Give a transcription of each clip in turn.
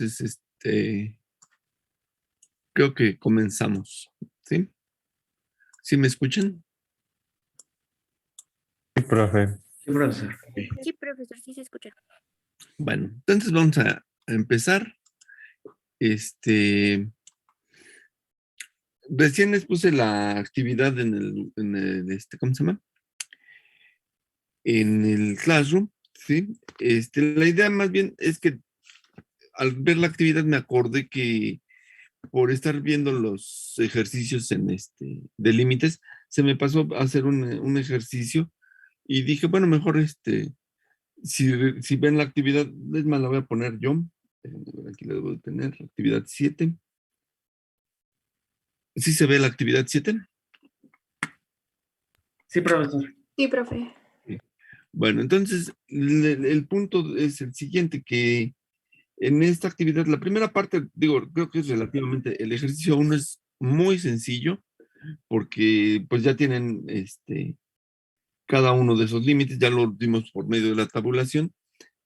Entonces, creo que comenzamos, ¿sí? ¿Sí me escuchan? Sí, profe. Sí, profesor. Sí, profesor, sí se escucha. Bueno, entonces vamos a empezar. Recién les puse la actividad en el ¿cómo se llama? En el Classroom, ¿sí? La idea más bien es que al ver la actividad me acordé que por estar viendo los ejercicios de límites, se me pasó a hacer un ejercicio y dije, bueno, mejor si ven la actividad, es más, la voy a poner yo. Déjenme ver, aquí la debo de tener, actividad 7. ¿Sí se ve la actividad 7? Sí, profesor. Sí, profe. Bueno, entonces el punto es el siguiente, que en esta actividad, la primera parte, digo, creo que es relativamente, el ejercicio 1 es muy sencillo, porque pues ya tienen cada uno de esos límites, ya lo dimos por medio de la tabulación,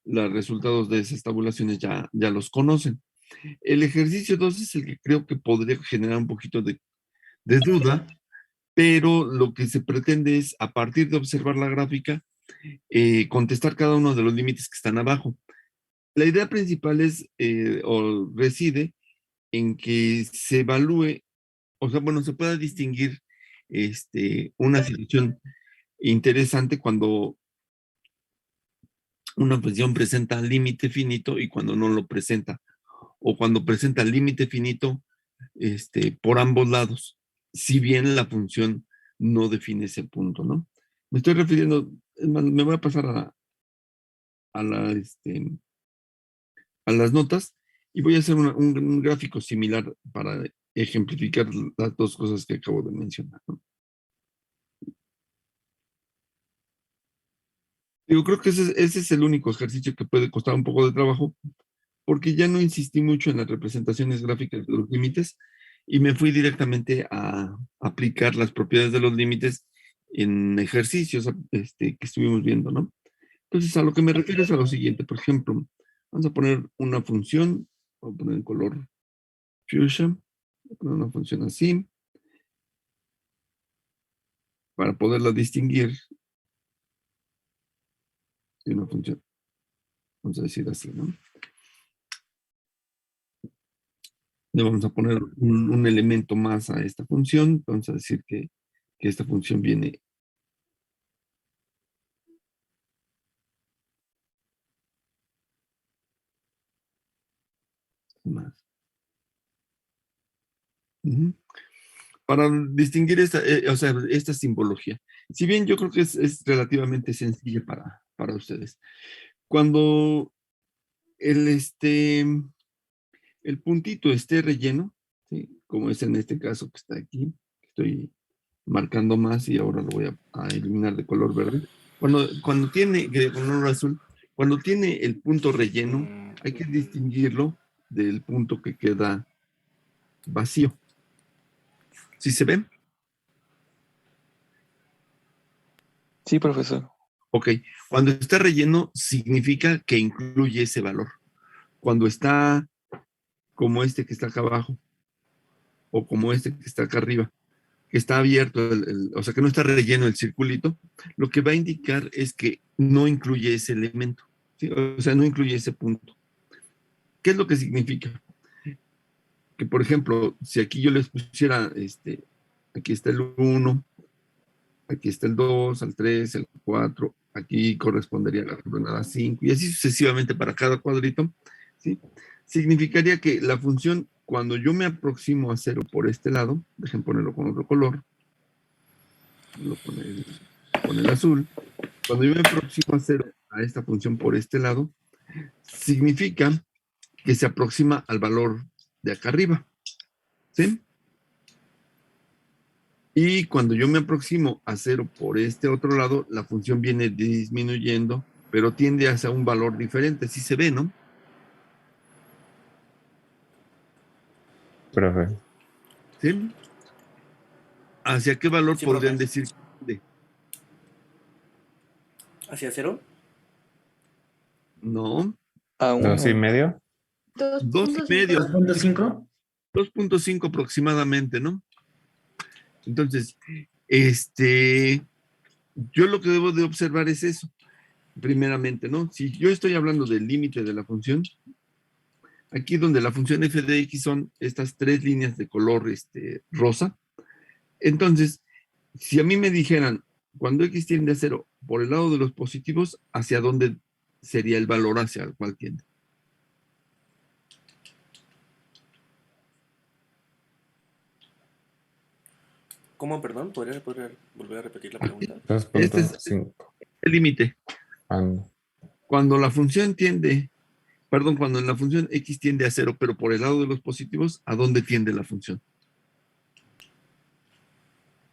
los resultados de esas tabulaciones ya los conocen. El ejercicio 2 es el que creo que podría generar un poquito de duda, pero lo que se pretende es, a partir de observar la gráfica, contestar cada uno de los límites que están abajo. La idea principal es, o reside en que se evalúe, o sea, bueno, se pueda distinguir una situación interesante cuando una función presenta límite finito y cuando no lo presenta, o cuando presenta límite finito por ambos lados, si bien la función no define ese punto, ¿no? Me estoy refiriendo, es más, me voy a pasar a, la, a las notas y voy a hacer un gráfico similar para ejemplificar las dos cosas que acabo de mencionar, ¿no? Yo creo que ese es el único ejercicio que puede costar un poco de trabajo, porque ya no insistí mucho en las representaciones gráficas de los límites y me fui directamente a aplicar las propiedades de los límites en ejercicios que estuvimos viendo, ¿no? Entonces, a lo que me refiero es a lo siguiente. Por ejemplo, vamos a poner una función, voy a poner en color fuchsia, voy a poner una función así, para poderla distinguir de una función, vamos a decir así, ¿no? Le vamos a poner un elemento más a esta función, vamos a decir que esta función viene más. Para distinguir esta simbología. Si bien yo creo que es relativamente sencilla para ustedes. Cuando el puntito esté relleno, ¿sí? Como es en este caso que está aquí, estoy marcando más y ahora lo voy a eliminar de color verde. Cuando tiene, de color azul, cuando tiene el punto relleno, hay que distinguirlo del punto que queda vacío. ¿Sí se ve? Sí, profesor. Ok, cuando está relleno significa que incluye ese valor. Cuando está como este que está acá abajo, o como este que está acá arriba, que está abierto, o sea que no está relleno el circulito, lo que va a indicar es que no incluye ese elemento, ¿sí? O sea, no incluye ese punto. ¿Qué es lo que significa? Que, por ejemplo, si aquí yo les pusiera, aquí está el 1, aquí está el 2, el 3, el 4, aquí correspondería a la coordenada 5, y así sucesivamente para cada cuadrito, ¿sí? Significaría que la función, cuando yo me aproximo a 0 por este lado, dejen ponerlo con otro color, lo con el azul, cuando yo me aproximo a 0 a esta función por este lado, significa que se aproxima al valor de acá arriba, ¿sí? Y cuando yo me aproximo a 0 por este otro lado, la función viene disminuyendo, pero tiende hacia un valor diferente. Sí se ve, ¿no? Profe. ¿Sí? ¿Hacia qué valor Sí, podrían profe. decir? ¿Hacia 0? No. A ¿2 y uno. medio? 2,5. 2.5. 2,5 aproximadamente, ¿no? Entonces, yo lo que debo de observar es eso, primeramente, ¿no? Si yo estoy hablando del límite de la función, aquí donde la función f de x son estas 3 líneas de color rosa, entonces, si a mí me dijeran, cuando x tiende a 0 por el lado de los positivos, ¿hacia dónde sería el valor hacia el cual tiende? ¿Cómo, perdón? ¿Podría volver a repetir la pregunta? Este es 2.5. el límite. No. Cuando en la función x tiende a 0, pero por el lado de los positivos, ¿a dónde tiende la función?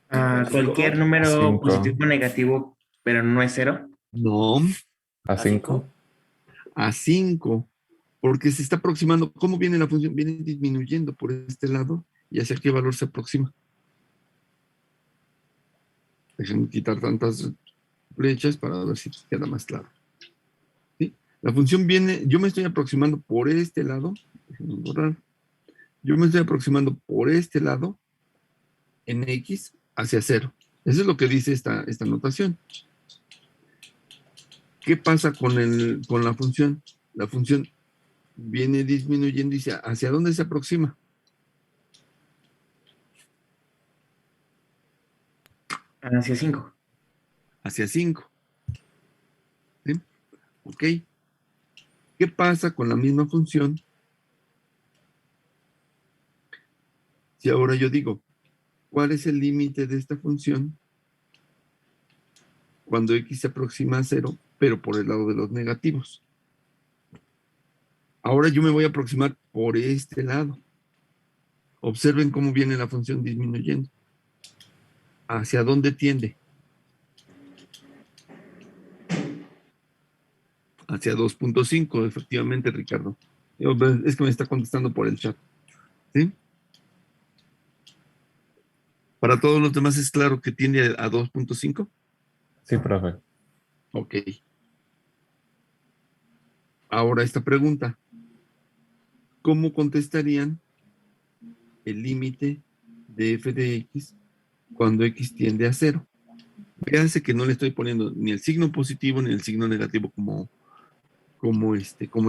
A cualquier número 5. positivo o negativo, pero no es 0. No, A 5. a 5, porque se está aproximando. ¿Cómo viene la función? Viene disminuyendo por este lado, y hacia qué valor se aproxima. Déjenme quitar tantas flechas para ver si queda más claro. ¿Sí? La función viene, yo me estoy aproximando por este lado, déjenme borrar. Yo me estoy aproximando por este lado en x hacia 0. Eso es lo que dice esta notación. ¿Qué pasa con la función? La función viene disminuyendo y ¿hacia dónde se aproxima? Hacia 5. Hacia 5. ¿Sí? Ok. ¿Qué pasa con la misma función si ahora yo digo, ¿cuál es el límite de esta función cuando x se aproxima a 0, pero por el lado de los negativos? Ahora yo me voy a aproximar por este lado. Observen cómo viene la función disminuyendo. ¿Hacia dónde tiende? Hacia 2,5, efectivamente, Ricardo. Es que me está contestando por el chat. ¿Sí? Para todos los demás es claro que tiende a 2,5. Sí, profe. Ok. Ahora esta pregunta. ¿Cómo contestarían el límite de f de x cuando x tiende a 0? Fíjense que no le estoy poniendo ni el signo positivo ni el signo negativo como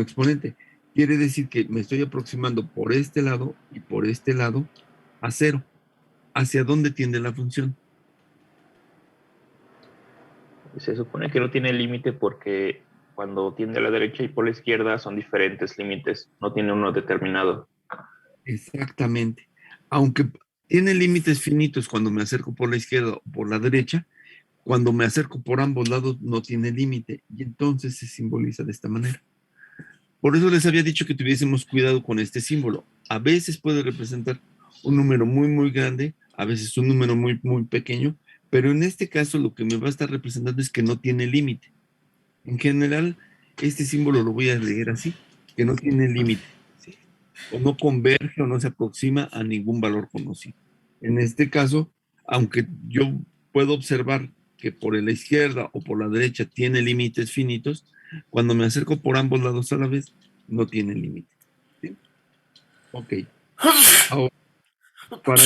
exponente. Quiere decir que me estoy aproximando por este lado y por este lado a 0. ¿Hacia dónde tiende la función? Se supone que no tiene límite porque cuando tiende a la derecha y por la izquierda son diferentes límites, no tiene uno determinado. Exactamente. Aunque tiene límites finitos cuando me acerco por la izquierda o por la derecha, cuando me acerco por ambos lados no tiene límite y entonces se simboliza de esta manera. Por eso les había dicho que tuviésemos cuidado con este símbolo. A veces puede representar un número muy, muy grande, a veces un número muy, muy pequeño, pero en este caso lo que me va a estar representando es que no tiene límite. En general, este símbolo lo voy a leer así, que no tiene límite, ¿sí? O no converge o no se aproxima a ningún valor conocido. En este caso, aunque yo puedo observar que por la izquierda o por la derecha tiene límites finitos, cuando me acerco por ambos lados a la vez, no tiene límite. ¿Sí? Ok. Ahora, para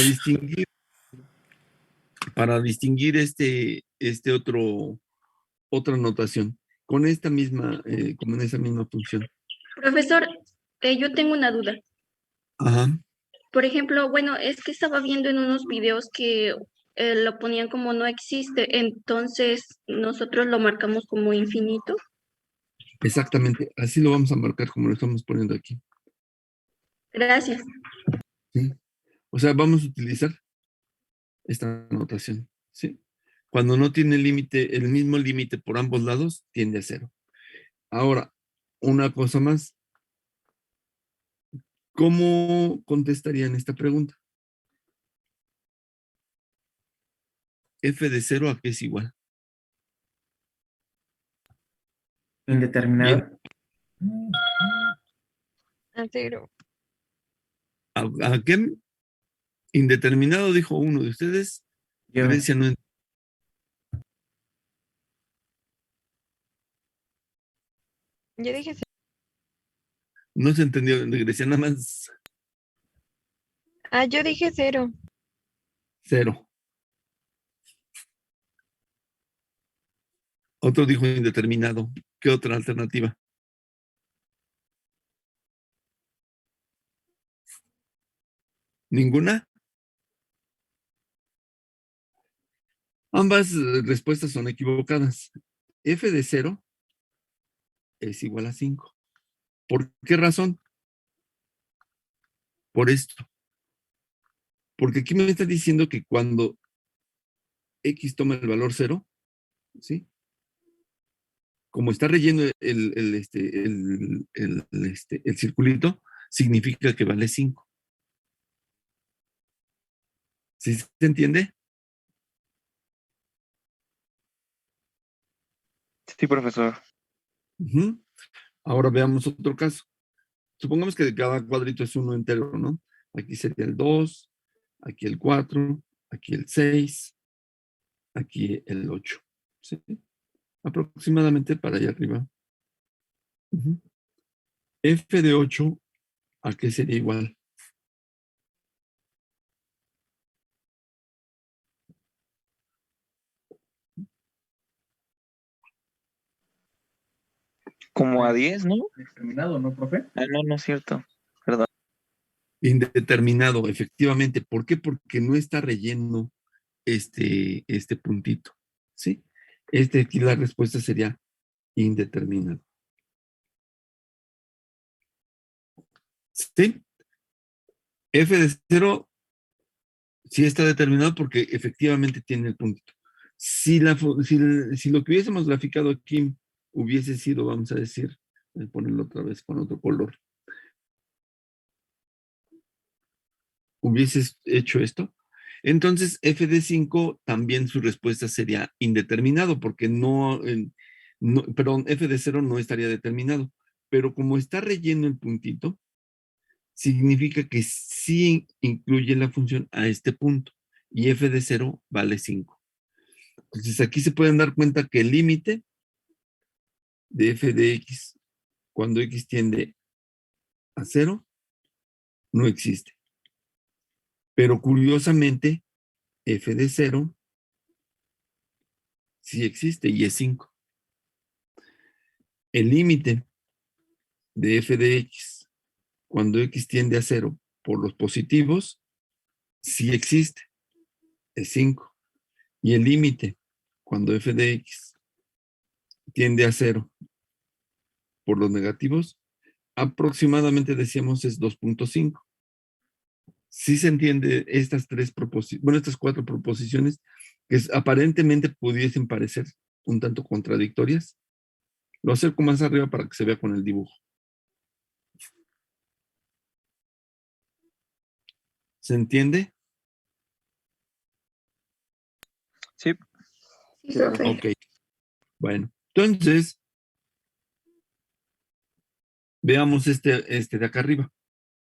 distinguir otra notación, con esta misma, como en esa misma función. Profesor, yo tengo una duda. Ajá. Por ejemplo, bueno, es que estaba viendo en unos videos que lo ponían como no existe, entonces nosotros lo marcamos como infinito. Exactamente. Así lo vamos a marcar como lo estamos poniendo aquí. Gracias. ¿Sí? O sea, vamos a utilizar esta notación. ¿Sí? Cuando no tiene límite, el mismo límite por ambos lados tiende a 0. Ahora, una cosa más. ¿Cómo contestarían esta pregunta? F de 0 ¿a qué es igual? Indeterminado. Bien. A 0. ¿A qué? Indeterminado, dijo uno de ustedes. Yo. Grecia no. Yo dije 0. No se entendió, Grecia, nada más Ah, yo dije 0. 0. Otro dijo indeterminado. ¿Qué otra alternativa? ¿Ninguna? Ambas respuestas son equivocadas. F de 0 es igual a 5. ¿Por qué razón? Por esto. Porque aquí me está diciendo que cuando X toma el valor 0, ¿sí? Como está relleno el circulito, significa que vale 5. ¿Sí se entiende? Sí, profesor. Ujú. Ahora veamos otro caso. Supongamos que cada cuadrito es uno entero, ¿no? Aquí sería el 2, aquí el 4, aquí el 6, aquí el 8. ¿Sí? Aproximadamente para allá arriba. Ujú. F de 8, ¿a qué sería igual? Como a 10, ¿no? Determinado, ¿no, profe? Ah, no, no es cierto. Perdón. Indeterminado, efectivamente. ¿Por qué? Porque no está relleno este puntito. ¿Sí? Aquí la respuesta sería indeterminado. ¿Sí? F de 0 sí está determinado porque efectivamente tiene el puntito. Si lo que hubiésemos graficado aquí hubiese sido, vamos a decir, voy a ponerlo otra vez con otro color, hubieses hecho esto, entonces f de 5 también su respuesta sería indeterminado porque perdón, f de 0 no estaría determinado, pero como está relleno el puntito, significa que sí incluye la función a este punto y f de 0 vale 5. Entonces aquí se pueden dar cuenta que el límite de f de x cuando x tiende a 0 no existe. Pero curiosamente, f de 0 sí existe y es 5. El límite de f de x cuando x tiende a 0 por los positivos sí existe, es 5. Y el límite cuando f de x tiende a 0 por los negativos, aproximadamente decíamos es 2.5. Sí se entiende estas estas 4 proposiciones que aparentemente pudiesen parecer un tanto contradictorias. Lo acerco más arriba para que se vea con el dibujo. ¿Se entiende? Sí. Sí, profe. Ok. Bueno, entonces, veamos este de acá arriba.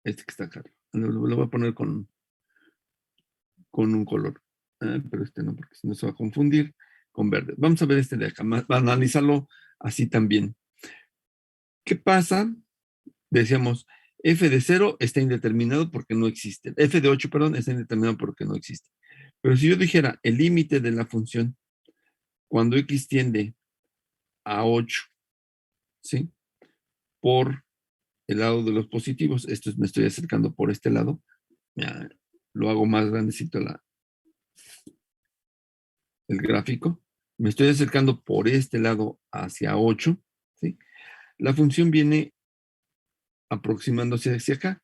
Este que está acá arriba. Lo voy a poner con un color. Pero este no, porque si no se va a confundir con verde. Vamos a ver este de acá, a analizarlo así también. ¿Qué pasa? Decíamos, f de 0 está indeterminado porque no existe. F de 8, perdón, está indeterminado porque no existe. Pero si yo dijera el límite de la función cuando x tiende a 8, ¿sí? Por el lado de los positivos, me estoy acercando por este lado, ya, lo hago más grandecito el gráfico, me estoy acercando por este lado hacia 8, ¿sí? La función viene aproximándose hacia acá.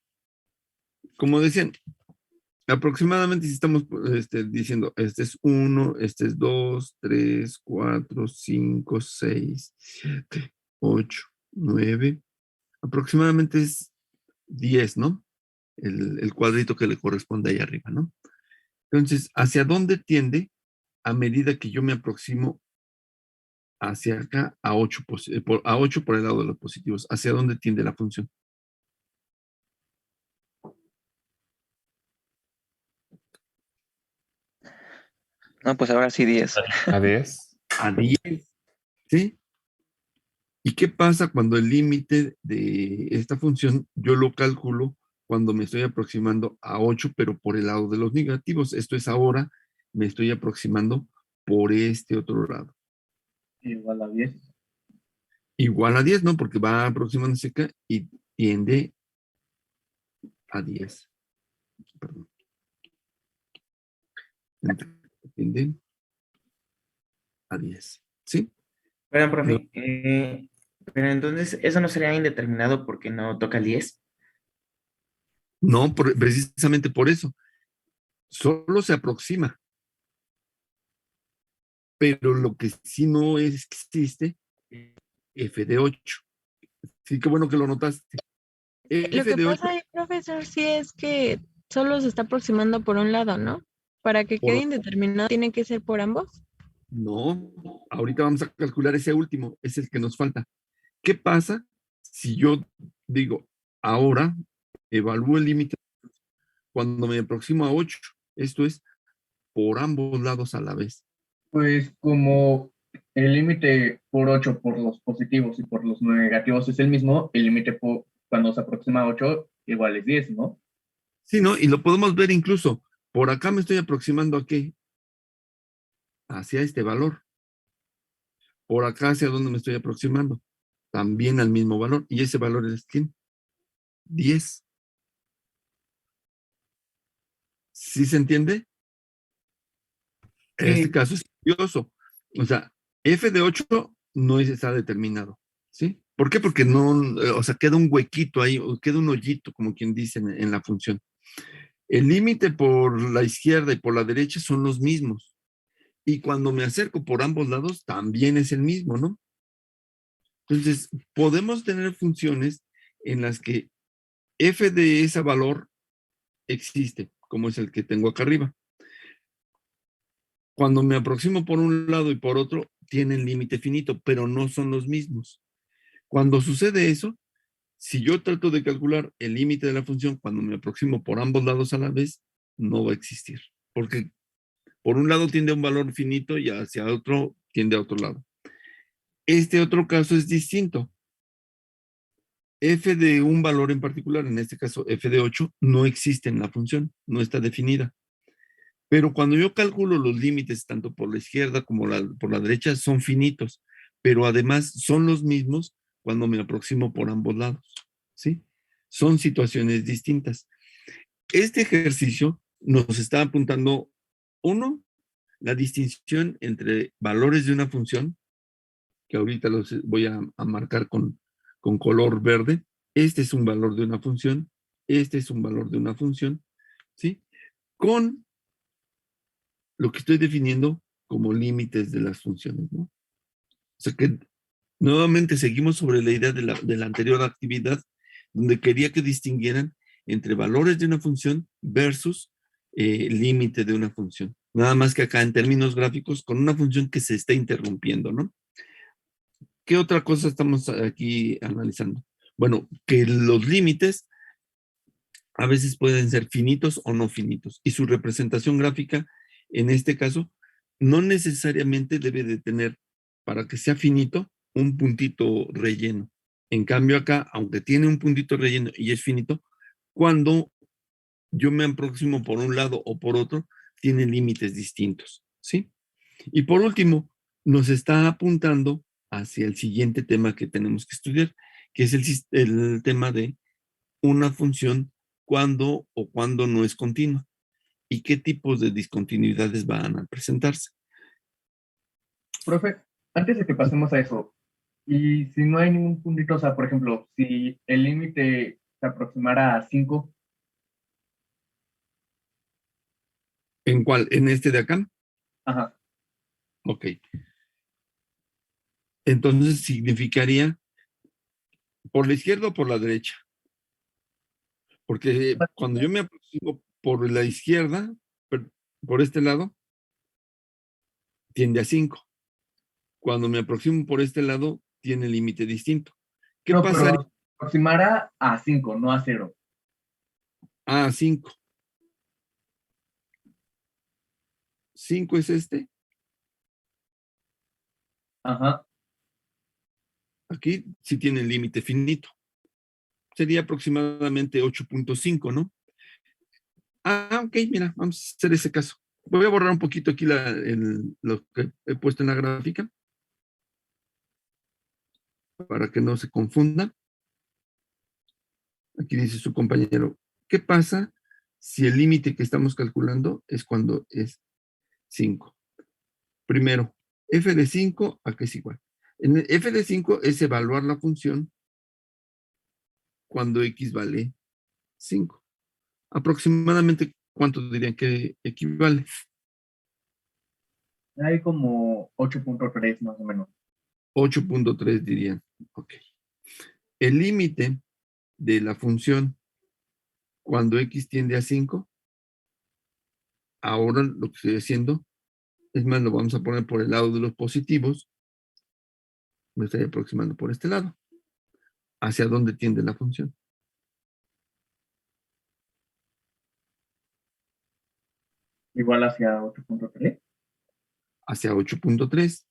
Como decían, aproximadamente si estamos diciendo, este es 1, este es 2, 3, 4, 5, 6, 7, 8, 9, aproximadamente es 10, ¿no? El cuadrito que le corresponde ahí arriba, ¿no? Entonces, ¿hacia dónde tiende a medida que yo me aproximo hacia acá a 8 por el lado de los positivos? ¿Hacia dónde tiende la función? No, pues ahora sí 10. A 10. A 10, ¿sí? ¿Y qué pasa cuando el límite de esta función yo lo calculo cuando me estoy aproximando a 8, pero por el lado de los negativos? Esto es ahora, me estoy aproximando por este otro lado. Igual a 10. Igual a 10, ¿no? Porque va aproximándose acá y tiende a 10. Perdón. Tiende a 10. ¿Sí? Perdón, profe. Pero entonces, ¿eso no sería indeterminado porque no toca el 10? No, precisamente por eso. Solo se aproxima. Pero lo que sí no existe es f de 8. Sí, qué bueno que lo notaste. Lo F que de 8 pasa ahí, profesor, sí es que solo se está aproximando por un lado, ¿no? Para que quede por... indeterminado, tiene que ser por ambos. No, ahorita vamos a calcular ese último, es el que nos falta. ¿Qué pasa si yo digo, ahora evalúo el límite cuando me aproximo a 8? Esto es por ambos lados a la vez. Pues como el límite por 8 por los positivos y por los negativos es el mismo, el límite cuando se aproxima a 8 igual es 10, ¿no? Sí, ¿no? Y lo podemos ver incluso. Por acá me estoy aproximando a qué? Hacia este valor. Por acá hacia dónde me estoy aproximando. También al mismo valor. Y ese valor es ¿quién? 10. ¿Sí se entiende? En este caso es curioso. O sea, f de 8 no está determinado. ¿Sí? ¿Por qué? Porque no, o sea, queda un huequito ahí, o queda un hoyito, como quien dice en la función. El límite por la izquierda y por la derecha son los mismos. Y cuando me acerco por ambos lados, también es el mismo, ¿no? Entonces, podemos tener funciones en las que f de ese valor existe, como es el que tengo acá arriba. Cuando me aproximo por un lado y por otro, tienen límite finito, pero no son los mismos. Cuando sucede eso, si yo trato de calcular el límite de la función cuando me aproximo por ambos lados a la vez, no va a existir. Porque por un lado tiende a un valor finito y hacia otro tiende a otro lado. Este otro caso es distinto. F de un valor en particular, en este caso f de 8, no existe en la función, no está definida. Pero cuando yo calculo los límites, tanto por la izquierda como por la derecha, son finitos, pero además son los mismos cuando me aproximo por ambos lados, ¿sí? Son situaciones distintas. Este ejercicio nos está apuntando, uno, la distinción entre valores de una función, que ahorita los voy a marcar con color verde. Este es un valor de una función, este es un valor de una función, ¿sí? Con lo que estoy definiendo como límites de las funciones, ¿no? O sea que nuevamente seguimos sobre la idea de la anterior actividad, donde quería que distinguieran entre valores de una función versus límite de una función. Nada más que acá en términos gráficos con una función que se está interrumpiendo, ¿no? ¿Qué otra cosa estamos aquí analizando? Bueno, que los límites a veces pueden ser finitos o no finitos. Y su representación gráfica, en este caso, no necesariamente debe de tener, para que sea finito, un puntito relleno. En cambio acá, aunque tiene un puntito relleno y es finito, cuando yo me aproximo por un lado o por otro, tiene límites distintos, ¿sí? Y por último, nos está apuntando hacia el siguiente tema que tenemos que estudiar, que es el tema de una función cuando o cuando no es continua y qué tipos de discontinuidades van a presentarse. Profe, antes de que pasemos a eso, y si no hay ningún puntito, o sea, por ejemplo, si el límite se aproximara a 5, ¿En cuál? ¿En este de acá? ajá, Ok. Entonces significaría por la izquierda o por la derecha. Porque cuando yo me aproximo por la izquierda, por este lado, tiende a 5. Cuando me aproximo por este lado, tiene límite distinto. ¿Qué no, pero pasaría? se aproximara a 5, no a 0. Ah, 5. 5 es este. Ajá. Aquí sí tiene límite finito. Sería aproximadamente 8.5, ¿no? Ok, mira, vamos a hacer ese caso. Voy a borrar un poquito aquí lo que he puesto en la gráfica para que no se confunda. Aquí dice su compañero, ¿qué pasa si el límite que estamos calculando es cuando es 5? Primero, f de 5, ¿a qué es igual? En el f de 5 es evaluar la función cuando x vale 5. Aproximadamente, ¿cuánto dirían que equivale? Hay como 8.3 más o menos. 8.3 dirían. Ok. El límite de la función cuando x tiende a 5, ahora lo que estoy haciendo, es más, lo vamos a poner por el lado de los positivos, me estoy aproximando por este lado. ¿Hacia dónde tiende la función? Igual hacia 8.3. Hacia 8.3.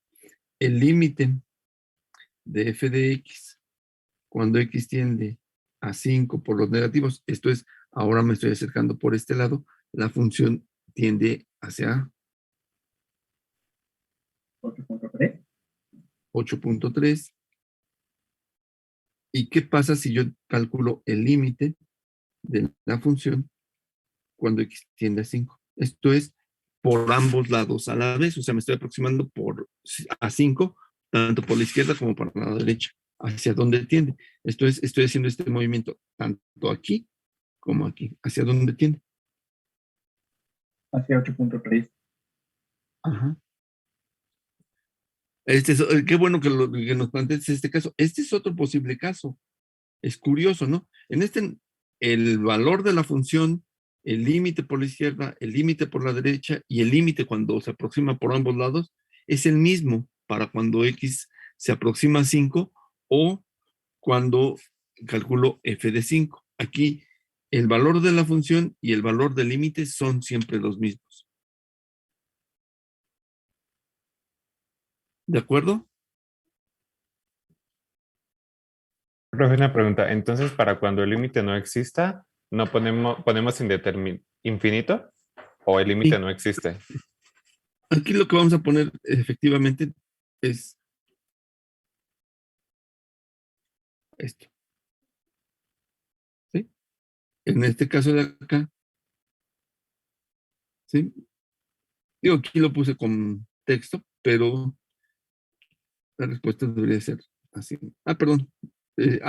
El límite de f de x cuando x tiende a 5 por los negativos, esto es, ahora me estoy acercando por este lado, la función tiende hacia 8.3. 8.3. ¿Y qué pasa si yo calculo el límite de la función cuando x tiende a 5? Esto es por ambos lados a la vez, o sea, me estoy aproximando a 5, tanto por la izquierda como por la derecha. ¿Hacia dónde tiende? Esto es, estoy haciendo este movimiento tanto aquí como aquí. ¿Hacia dónde tiende? Hacia 8.3. Ajá. Qué bueno que nos plantees este caso. Este es otro posible caso. Es curioso, ¿no? En el valor de la función, el límite por la izquierda, el límite por la derecha y el límite cuando se aproxima por ambos lados es el mismo para cuando x se aproxima a 5 o cuando calculo f de 5. Aquí el valor de la función y el valor del límite son siempre los mismos. ¿De acuerdo? Profe, una pregunta. Entonces, para cuando el límite no exista, ¿no ponemos infinito? ¿O el límite Sí. no existe? Aquí lo que vamos a poner efectivamente es esto. ¿Sí? En este caso de acá, ¿sí? Digo, aquí lo puse con texto, pero la respuesta debería ser así. Perdón.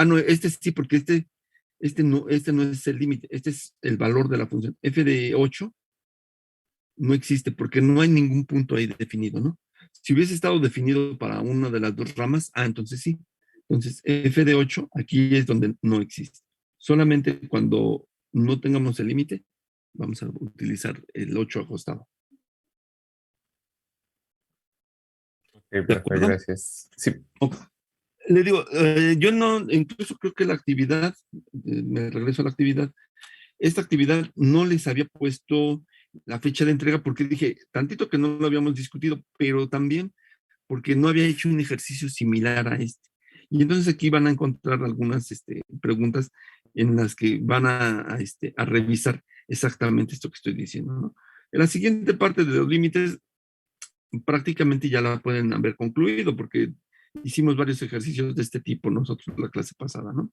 No, este sí, porque este no es el límite, este es el valor de la función. F de 8 no existe porque no hay ningún punto ahí definido, ¿no? Si hubiese estado definido para una de las dos ramas, entonces sí. Entonces, f de 8 aquí es donde no existe. Solamente cuando no tengamos el límite, vamos a utilizar el 8 ajustado. Ok, ¿De profe, acuerdo? gracias. Sí. Okay. Le digo, yo no, incluso creo que la actividad, me regreso a la actividad, esta actividad no les había puesto la fecha de entrega porque dije, tantito que no lo habíamos discutido, pero también porque no había hecho un ejercicio similar a este. Y entonces aquí van a encontrar algunas preguntas en las que van a revisar exactamente esto que estoy diciendo, ¿no? En la siguiente parte de los límites prácticamente ya la pueden haber concluido porque hicimos varios ejercicios de este tipo nosotros la clase pasada, ¿no?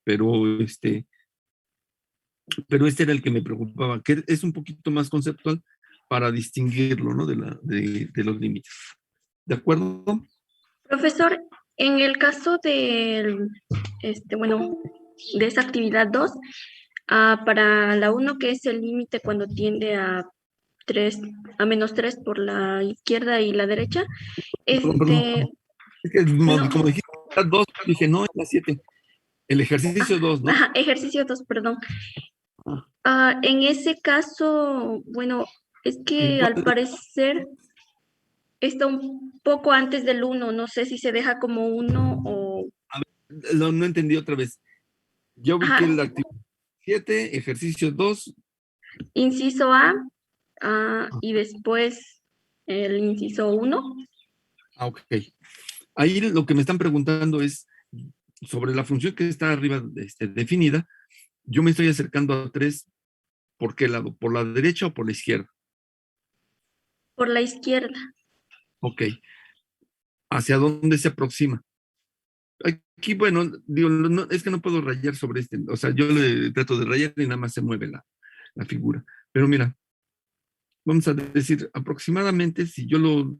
Pero este era el que me preocupaba, que es un poquito más conceptual para distinguirlo, ¿no? De los límites. ¿De acuerdo? Profesor, en el caso del, de esa actividad 2, para la 1, que es el límite cuando tiende a -3 por la izquierda y la derecha, Perdón. Es que no. como dijiste, las 2, dije, no, es la 7. El ejercicio 2, ¿no? Ejercicio 2, perdón. Ah. En ese caso, bueno, es que Igual, al parecer está un poco antes del 1, no sé si se deja como 1 o... no entendí otra vez. Yo ubiqué Ajá, la actividad 7, ejercicio 2. inciso A, y después el inciso 1. Ok. Ahí lo que me están preguntando es sobre la función que está arriba definida, yo me estoy acercando a 3, ¿por qué lado? ¿Por la derecha o por la izquierda? Por la izquierda. Ok. ¿Hacia dónde se aproxima? Aquí, bueno, digo, es que no puedo rayar sobre o sea, yo le trato de rayar y nada más se mueve la figura. Pero mira, vamos a decir aproximadamente, si yo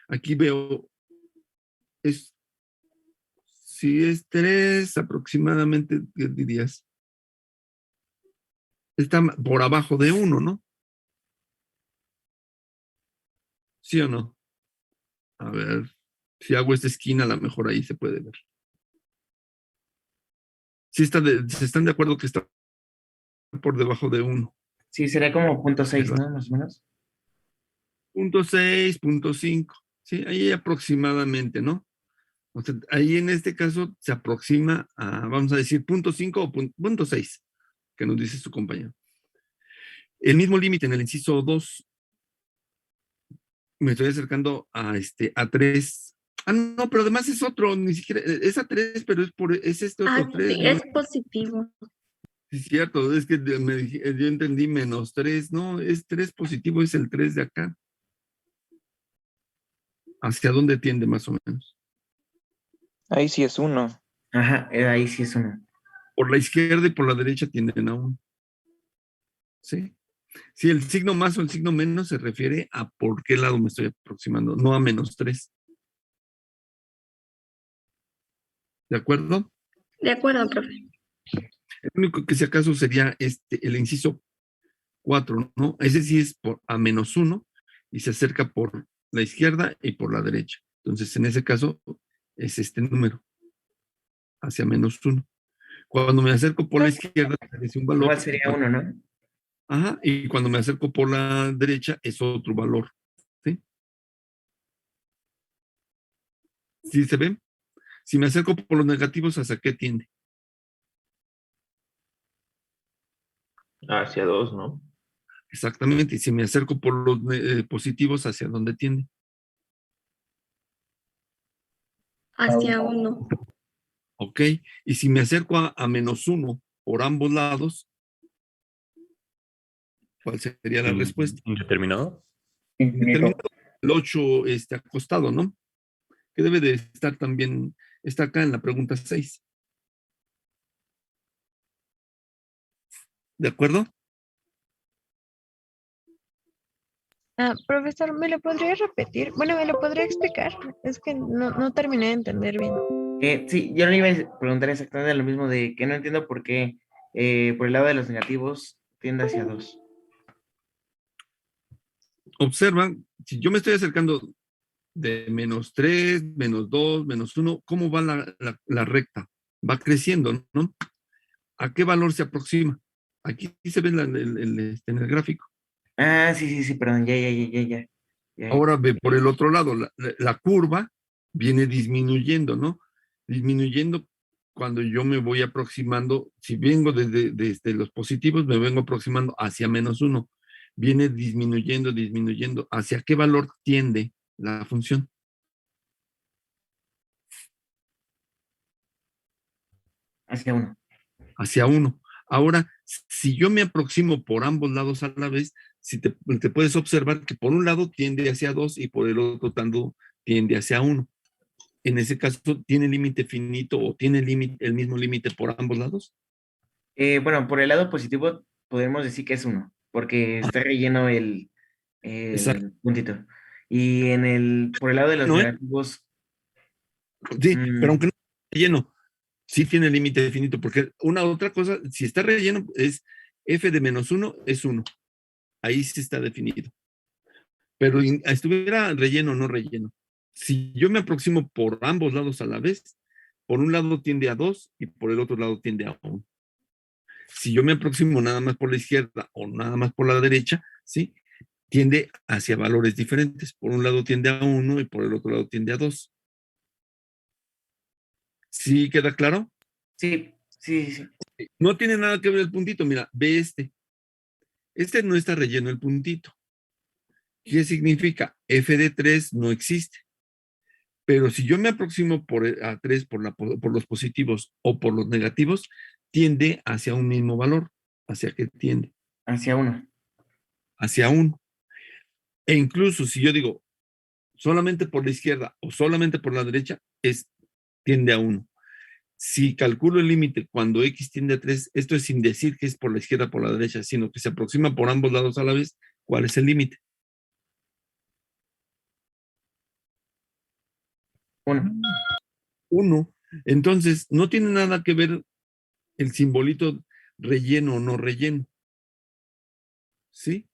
aquí veo, si es 3, aproximadamente, ¿qué dirías? Está por abajo de 1, ¿no? ¿Sí o no? A ver, si hago esta esquina, a lo mejor ahí se puede ver. ¿Sí se están de acuerdo que está por debajo de 1? Sí, sería como 0.6, ¿no? Más o menos. 0.6, 0.5. Sí, ahí aproximadamente, ¿no? O sea, ahí en este caso se aproxima a, vamos a decir, 0.5 o 0.6, que nos dice su compañero. El mismo límite en el inciso 2, me estoy acercando a 3. Ah, no, pero además es otro, ni siquiera, es a 3, pero es este otro 3, Sí, ¿no? es positivo. Sí, es cierto, es que yo entendí -3, no, es 3 positivo, es el 3 de acá. ¿Hacia dónde tiende más o menos? Ahí sí es 1. Ajá, ahí sí es 1. Por la izquierda y por la derecha tienden a 1. ¿Sí? Si el signo más o el signo menos se refiere a por qué lado me estoy aproximando, no a -3. ¿De acuerdo? De acuerdo, profe. El único que si acaso sería el inciso 4, ¿no? Ese sí es a -1 y se acerca por la izquierda y por la derecha. Entonces, en ese caso, es este número, hacia -1. Cuando me acerco por la izquierda, es un valor. Igual sería 1, ¿no? Ajá, y cuando me acerco por la derecha, es otro valor. ¿Sí? ¿Sí se ven? Si me acerco por los negativos, ¿hacia qué tiende? Hacia 2, ¿no? Exactamente. Y si me acerco por los positivos, ¿hacia dónde tiende? Hacia 1. Ok. Y si me acerco a -1 por ambos lados, ¿cuál sería la respuesta? ¿Indeterminado? Determinado el 8 acostado, ¿no? Que debe de estar también, está acá en la pregunta 6. ¿De acuerdo? Profesor, ¿me lo podría repetir? Bueno, ¿me lo podría explicar? Es que no terminé de entender bien. Sí, yo le iba a preguntar exactamente lo mismo de que no entiendo por qué por el lado de los negativos tiende hacia 2. Observa, si yo me estoy acercando de -3, -2, -1, ¿cómo va la recta? Va creciendo, ¿no? ¿A qué valor se aproxima? Aquí se ve en el gráfico. Ah, sí, perdón, ya. Ahora ve por el otro lado, la curva viene disminuyendo, ¿no? Disminuyendo cuando yo me voy aproximando, si vengo desde los positivos, me vengo aproximando hacia -1. Viene disminuyendo. ¿Hacia qué valor tiende la función? Hacia 1. Hacia 1. Ahora, si yo me aproximo por ambos lados a la vez, si te puedes observar que por un lado tiende hacia 2 y por el otro tanto tiende hacia 1. En ese caso, ¿tiene límite finito o tiene el mismo límite por ambos lados? Bueno, por el lado positivo podemos decir que es 1, porque está relleno el Exacto. puntito. Y por el lado de los No, negativos, sí, pero aunque no esté lleno, sí tiene límite finito, porque una otra cosa, si está relleno, es f de -1 es 1. Ahí sí está definido. Pero estuviera relleno o no relleno. Si yo me aproximo por ambos lados a la vez, por un lado tiende a 2 y por el otro lado tiende a 1. Si yo me aproximo nada más por la izquierda o nada más por la derecha, ¿sí? Tiende hacia valores diferentes. Por un lado tiende a 1 y por el otro lado tiende a 2. ¿Sí queda claro? sí. No tiene nada que ver el puntito. Mira, ve este. Este no está relleno el puntito. ¿Qué significa? F de 3 no existe. Pero si yo me aproximo a 3 por los positivos o por los negativos, tiende hacia un mismo valor. ¿Hacia qué tiende? Hacia 1. Hacia 1. E incluso si yo digo solamente por la izquierda o solamente por la derecha, tiende a 1. Si calculo el límite cuando X tiende a 3, esto es sin decir que es por la izquierda o por la derecha, sino que se aproxima por ambos lados a la vez. ¿Cuál es el límite? 1. 1. Entonces, no tiene nada que ver el simbolito relleno o no relleno. ¿Sí?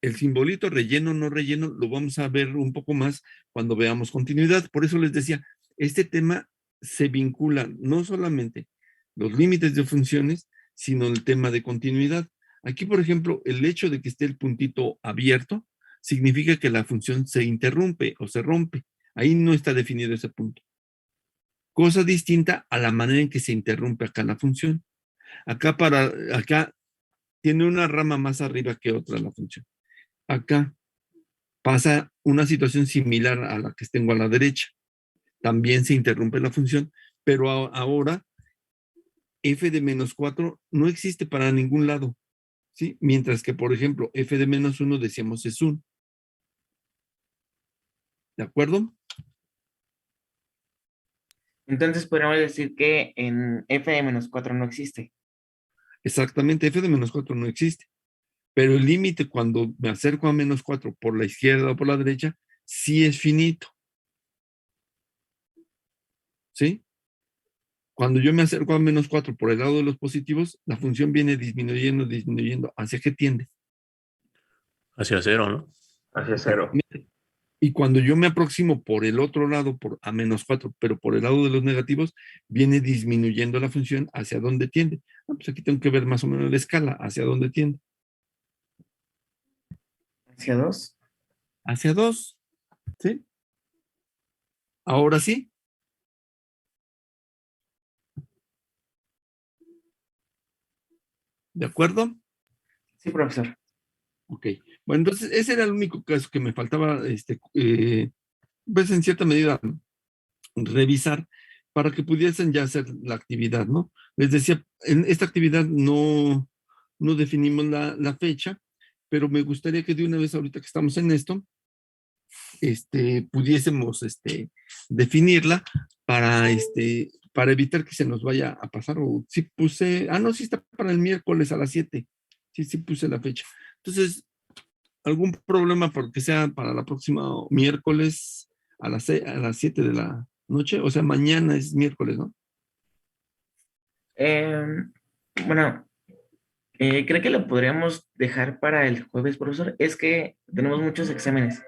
El simbolito relleno o no relleno lo vamos a ver un poco más cuando veamos continuidad. Por eso les decía, este tema se vincula no solamente los límites de funciones, sino el tema de continuidad. Aquí, por ejemplo, el hecho de que esté el puntito abierto significa que la función se interrumpe o se rompe. Ahí no está definido ese punto. Cosa distinta a la manera en que se interrumpe acá la función. Acá tiene una rama más arriba que otra la función. Acá pasa una situación similar a la que tengo a la derecha. También se interrumpe la función, pero ahora f de menos 4 no existe para ningún lado, ¿sí? Mientras que, por ejemplo, f de menos 1 decíamos es 1. ¿De acuerdo? Entonces podríamos decir que en f de menos 4 no existe. Exactamente, f de menos 4 no existe. Pero el límite cuando me acerco a menos 4 por la izquierda o por la derecha, sí es finito. ¿Sí? Cuando yo me acerco a menos 4 por el lado de los positivos, la función viene disminuyendo, disminuyendo. ¿Hacia qué tiende? Hacia 0, ¿no? Hacia 0. Y cuando yo me aproximo por el otro lado, a menos 4, pero por el lado de los negativos, viene disminuyendo la función. ¿Hacia dónde tiende? Pues aquí tengo que ver más o menos la escala. ¿Hacia dónde tiende? Hacia 2. Hacia 2. ¿Sí? Ahora sí. ¿De acuerdo? Sí, profesor. Ok. Bueno, entonces ese era el único caso que me faltaba, pues en cierta medida, revisar para que pudiesen ya hacer la actividad, ¿no? Les decía, en esta actividad no definimos la fecha, pero me gustaría que de una vez ahorita que estamos en esto, pudiésemos definirla para evitar que se nos vaya a pasar. O si puse, no, sí está para el miércoles a las 7. Sí puse la fecha. Entonces, ¿algún problema porque sea para la próxima miércoles a las 7 de la noche? O sea, mañana es miércoles, ¿no? Bueno, creo que lo podríamos dejar para el jueves, profesor. Es que tenemos muchos exámenes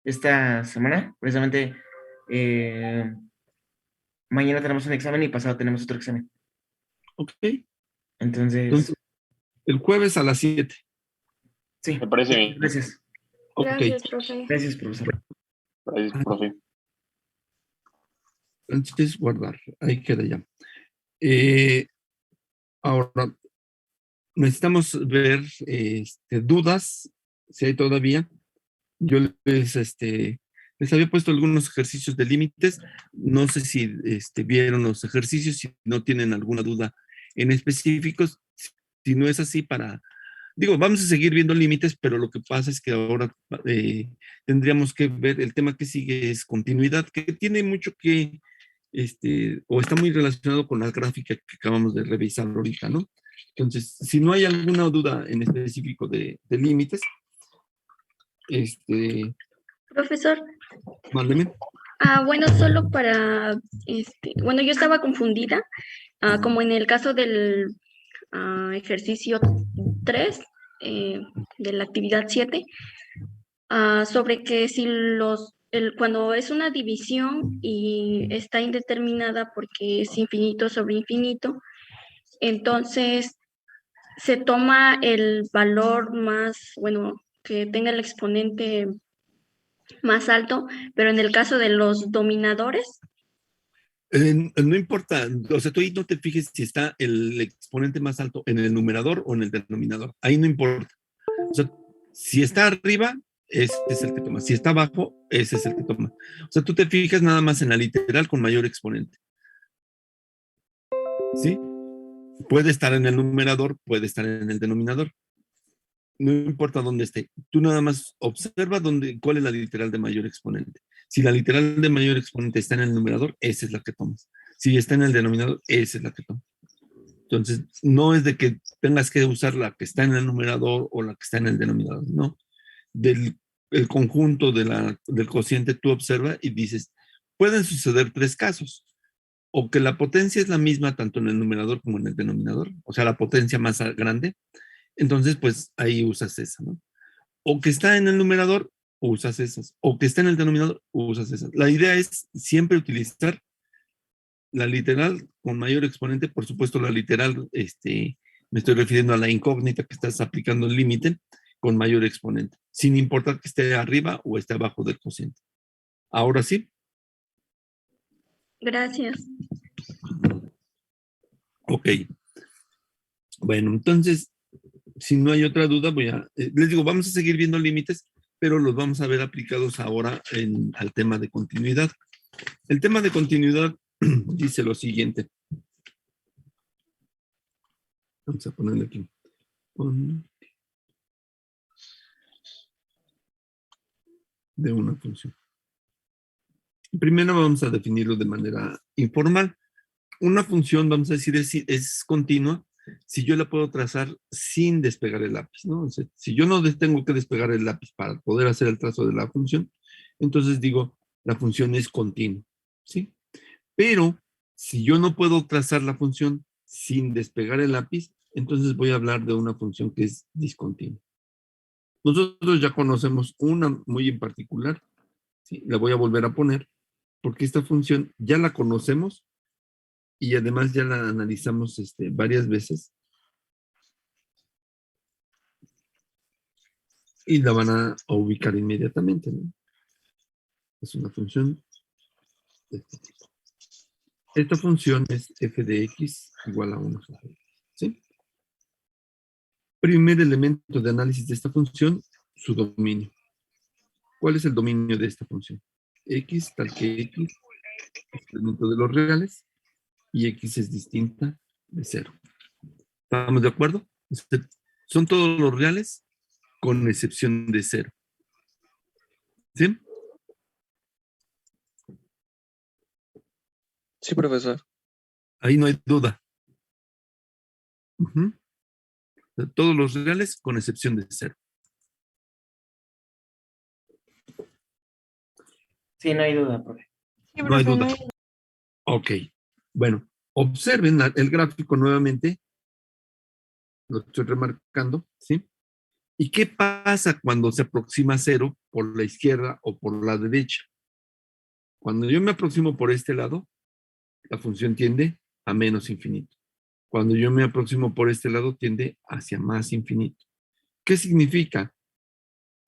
esta semana. Precisamente, mañana tenemos un examen y pasado tenemos otro examen. Ok. Entonces el jueves a las 7. Sí. Me parece bien. Gracias. Okay. Gracias, profe. Gracias, profesor. Gracias, profe. Entonces, guardar. Ahí queda ya. Ahora, necesitamos ver dudas, si hay todavía. Yo les había puesto algunos ejercicios de límites. No sé si vieron los ejercicios, si no tienen alguna duda en específicos. Si no es así, vamos a seguir viendo límites, pero lo que pasa es que ahora tendríamos que ver, el tema que sigue es continuidad, que tiene mucho que, o está muy relacionado con la gráfica que acabamos de revisar ahorita, ¿no? Entonces, si no hay alguna duda en específico de límites, Profesor. mándeme. Bueno, solo para, bueno, yo estaba confundida, como en el caso del ejercicio 3 de la actividad 7, sobre que si cuando es una división y está indeterminada porque es infinito sobre infinito, entonces se toma el valor más, bueno, que tenga el exponente más alto, pero en el caso de los dominadores. No importa, o sea, tú ahí no te fijes si está el exponente más alto en el numerador o en el denominador, ahí no importa. O sea, si está arriba, ese es el que toma. Si está abajo, ese es el que toma. O sea, tú te fijas nada más en la literal con mayor exponente. ¿Sí? Puede estar en el numerador, puede estar en el denominador. No importa dónde esté. Tú nada más observa cuál es la literal de mayor exponente. Si la literal de mayor exponente está en el numerador, esa es la que tomas. Si está en el denominador, esa es la que tomas. Entonces, no es de que tengas que usar la que está en el numerador o la que está en el denominador, no. El conjunto del cociente tú observas y dices, pueden suceder 3 casos. O que la potencia es la misma tanto en el numerador como en el denominador, o sea, la potencia más grande, entonces pues ahí usas esa, ¿no? O que está en el numerador, usas esas. O que está en el denominador, usas esas. La idea es siempre utilizar la literal con mayor exponente, por supuesto la literal, me estoy refiriendo a la incógnita que estás aplicando el límite con mayor exponente, sin importar que esté arriba o esté abajo del cociente. Ahora sí. Gracias. Ok. Bueno, entonces, si no hay otra duda, les digo, vamos a seguir viendo límites, pero los vamos a ver aplicados ahora al tema de continuidad. El tema de continuidad dice lo siguiente. Vamos a ponerle aquí. De una función. Primero vamos a definirlo de manera informal. Una función, vamos a decir, es continua si yo la puedo trazar sin despegar el lápiz, ¿no? O sea, si yo no tengo que despegar el lápiz para poder hacer el trazo de la función, entonces digo, la función es continua, ¿sí? Pero si yo no puedo trazar la función sin despegar el lápiz, entonces voy a hablar de una función que es discontinua. Nosotros ya conocemos una muy en particular, ¿sí? La voy a volver a poner, porque esta función ya la conocemos y además ya la analizamos varias veces. Y la van a ubicar inmediatamente, ¿no? Es una función de este tipo. Esta función es f de x igual a 1 sobre x, ¿sí? Primer elemento de análisis de esta función, su dominio. ¿Cuál es el dominio de esta función? X tal que x es elemento de los reales y x es distinta de 0. ¿Estamos de acuerdo? Son todos los reales con excepción de 0. ¿Sí? Sí, profesor. Ahí no hay duda. Uh-huh. Todos los reales con excepción de 0. Sí, no hay duda, profe. Sí, No hay profe, duda. no hay- Ok. Bueno, observen el gráfico nuevamente. Lo estoy remarcando, ¿sí? ¿Y qué pasa cuando se aproxima a 0 por la izquierda o por la derecha? Cuando yo me aproximo por este lado, la función tiende a menos infinito. Cuando yo me aproximo por este lado, tiende hacia más infinito. ¿Qué significa?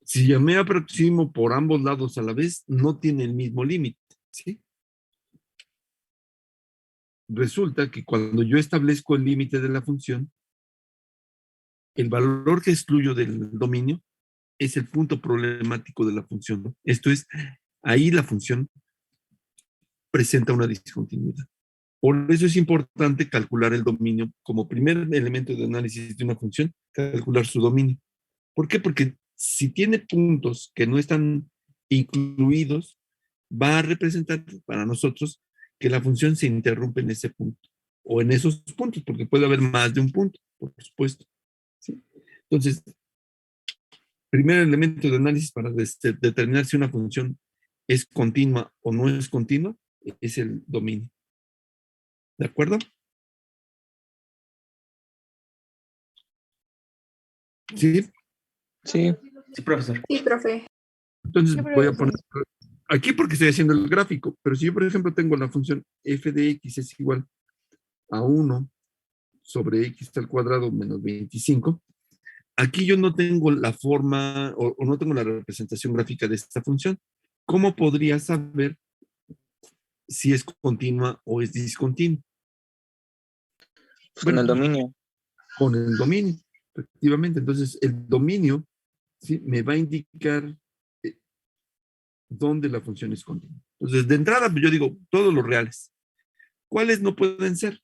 Si yo me aproximo por ambos lados a la vez, no tiene el mismo límite, ¿sí? Resulta que cuando yo establezco el límite de la función, el valor que excluyo del dominio es el punto problemático de la función, ¿no? Esto es, ahí la función presenta una discontinuidad. Por eso es importante calcular el dominio como primer elemento de análisis de una función, calcular su dominio. ¿Por qué? Porque si tiene puntos que no están incluidos, va a representar para nosotros que la función se interrumpe en ese punto o en esos puntos, porque puede haber más de un punto, por supuesto. ¿Sí? Entonces, primer elemento de análisis para determinar si una función es continua o no es continua es el dominio. ¿De acuerdo? ¿Sí? Sí. Sí, profesor. Sí, profe. Entonces Sí, voy a profesor. poner aquí porque estoy haciendo el gráfico, pero si yo, por ejemplo, tengo la función f de x es igual a 1 sobre x al cuadrado menos 25, aquí yo no tengo la forma o no tengo la representación gráfica de esta función. ¿Cómo podría saber si es continua o es discontinua? Pues con el dominio. Con el dominio, efectivamente. Entonces, el dominio, ¿sí?, me va a indicar donde la función es continua. Entonces, de entrada, yo digo, todos los reales. ¿Cuáles no pueden ser?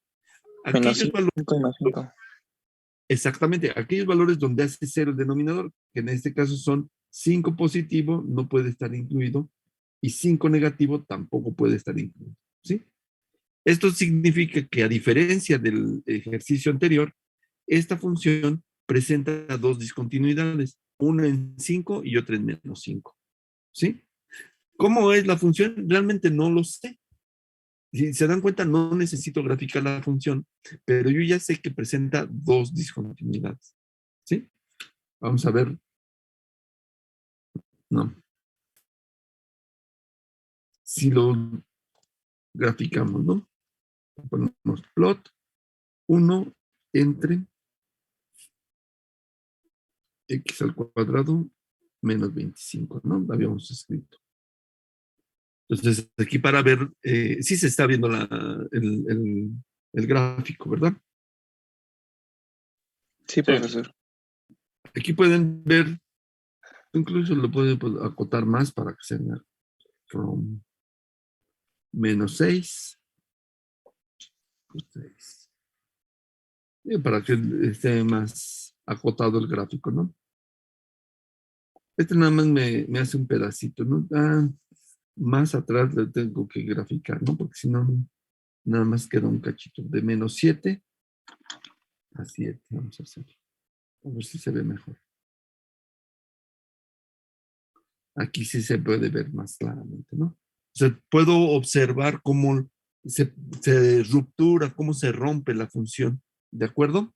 Menos Aquellos valores, 5 y más 5. exactamente, aquellos valores donde hace cero el denominador, que en este caso son 5 positivo, no puede estar incluido, y 5 negativo tampoco puede estar incluido, ¿sí? Esto significa que a diferencia del ejercicio anterior, esta función presenta dos discontinuidades, una en 5 y otra en menos 5, ¿sí? ¿Cómo es la función? Realmente no lo sé. Si se dan cuenta, no necesito graficar la función, pero yo ya sé que presenta dos discontinuidades, ¿sí? Vamos a ver. No. Si lo graficamos, ¿no? Ponemos plot 1 entre x al cuadrado menos 25, ¿no? Lo habíamos escrito. Entonces, aquí para ver, sí se está viendo el gráfico, ¿verdad? Sí, profesor. Aquí pueden ver, incluso lo pueden acotar más para que se vea. From menos 6. Para que esté más acotado el gráfico, ¿no? Este nada más me hace un pedacito, ¿no? Más atrás le tengo que graficar, ¿no? Porque si no, nada más queda un cachito. De menos 7 a 7. Vamos a hacer. A ver si se ve mejor. Aquí sí se puede ver más claramente, ¿no? O sea, puedo observar cómo se ruptura, cómo se rompe la función. ¿De acuerdo?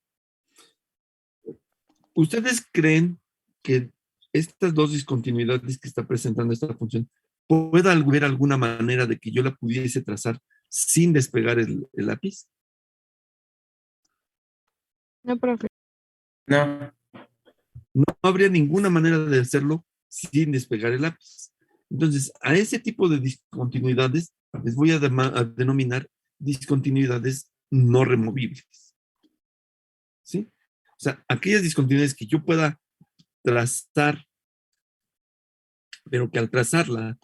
¿Ustedes creen que estas dos discontinuidades que está presentando esta función, pueda haber alguna manera de que yo la pudiese trazar sin despegar el lápiz? No, profe. No, No habría ninguna manera de hacerlo sin despegar el lápiz. Entonces, a ese tipo de discontinuidades les voy a denominar discontinuidades no removibles. ¿Sí? O sea, aquellas discontinuidades que yo pueda trazar, pero que al trazarla,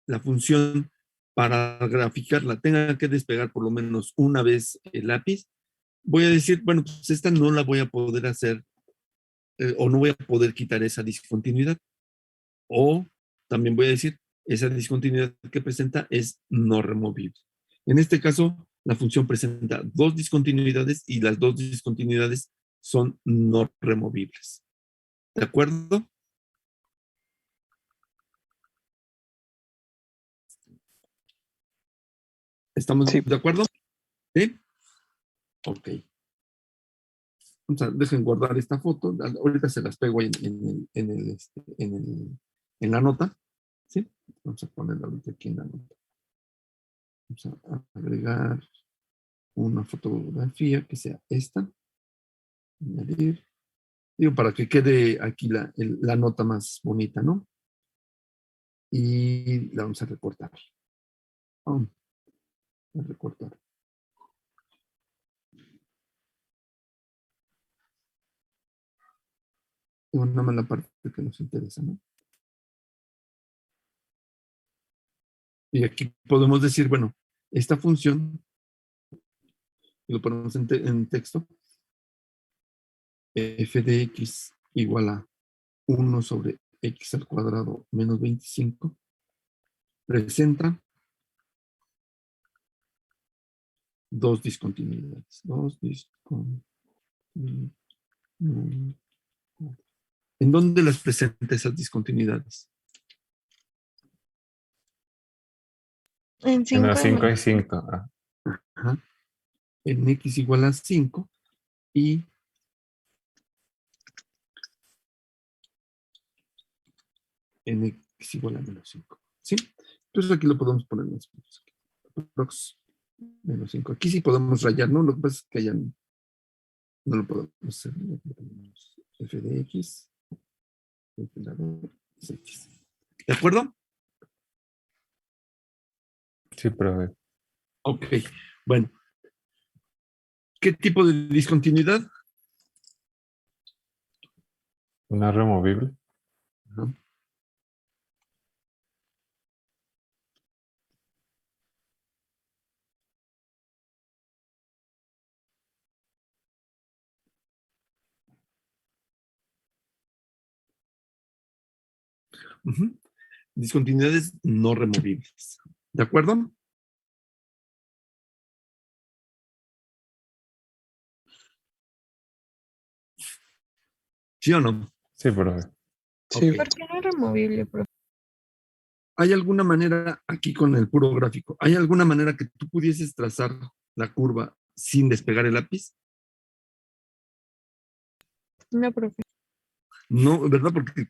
la función para graficarla tenga que despegar por lo menos una vez el lápiz, voy a decir, bueno, pues esta no la voy a poder hacer o no voy a poder quitar esa discontinuidad. O también voy a decir, esa discontinuidad que presenta es no removible. En este caso, la función presenta dos discontinuidades y las dos discontinuidades son no removibles. ¿De acuerdo? ¿Estamos Sí. de acuerdo? ¿Sí? Ok. O sea, dejen guardar esta foto. Ahorita se las pego en la nota. ¿Sí? Vamos a ponerla ahorita aquí en la nota. Vamos a agregar una fotografía que sea esta. Añadir. Digo, para que quede aquí la nota más bonita, ¿no? Y la vamos a recortar. Vamos a recortar. Y nada más la parte que nos interesa, ¿no? Y aquí podemos decir, bueno, esta función, y lo ponemos en texto, f de x igual a 1 sobre x al cuadrado menos 25, presenta dos discontinuidades. ¿En dónde las presenta esas discontinuidades? En 5 Menos 5 y 5. Ajá. En x igual a 5 y en x igual a menos 5. ¿Sí? Entonces aquí lo podemos poner más. Prox menos 5. Aquí sí podemos rayar, ¿no? Lo que pasa es que allá no lo podemos hacer. F de x. F de x. ¿De acuerdo? Sí, profe. Ok. Bueno. ¿Qué tipo de discontinuidad? No removible. Ajá. Ujú. Discontinuidades no removibles. ¿De acuerdo? ¿Sí o no? Sí, profe. Sí. Ok. ¿Por qué no es removible, profe? ¿Hay alguna manera, aquí con el puro gráfico, hay alguna manera que tú pudieses trazar la curva sin despegar el lápiz? No, profe. No, ¿verdad? Porque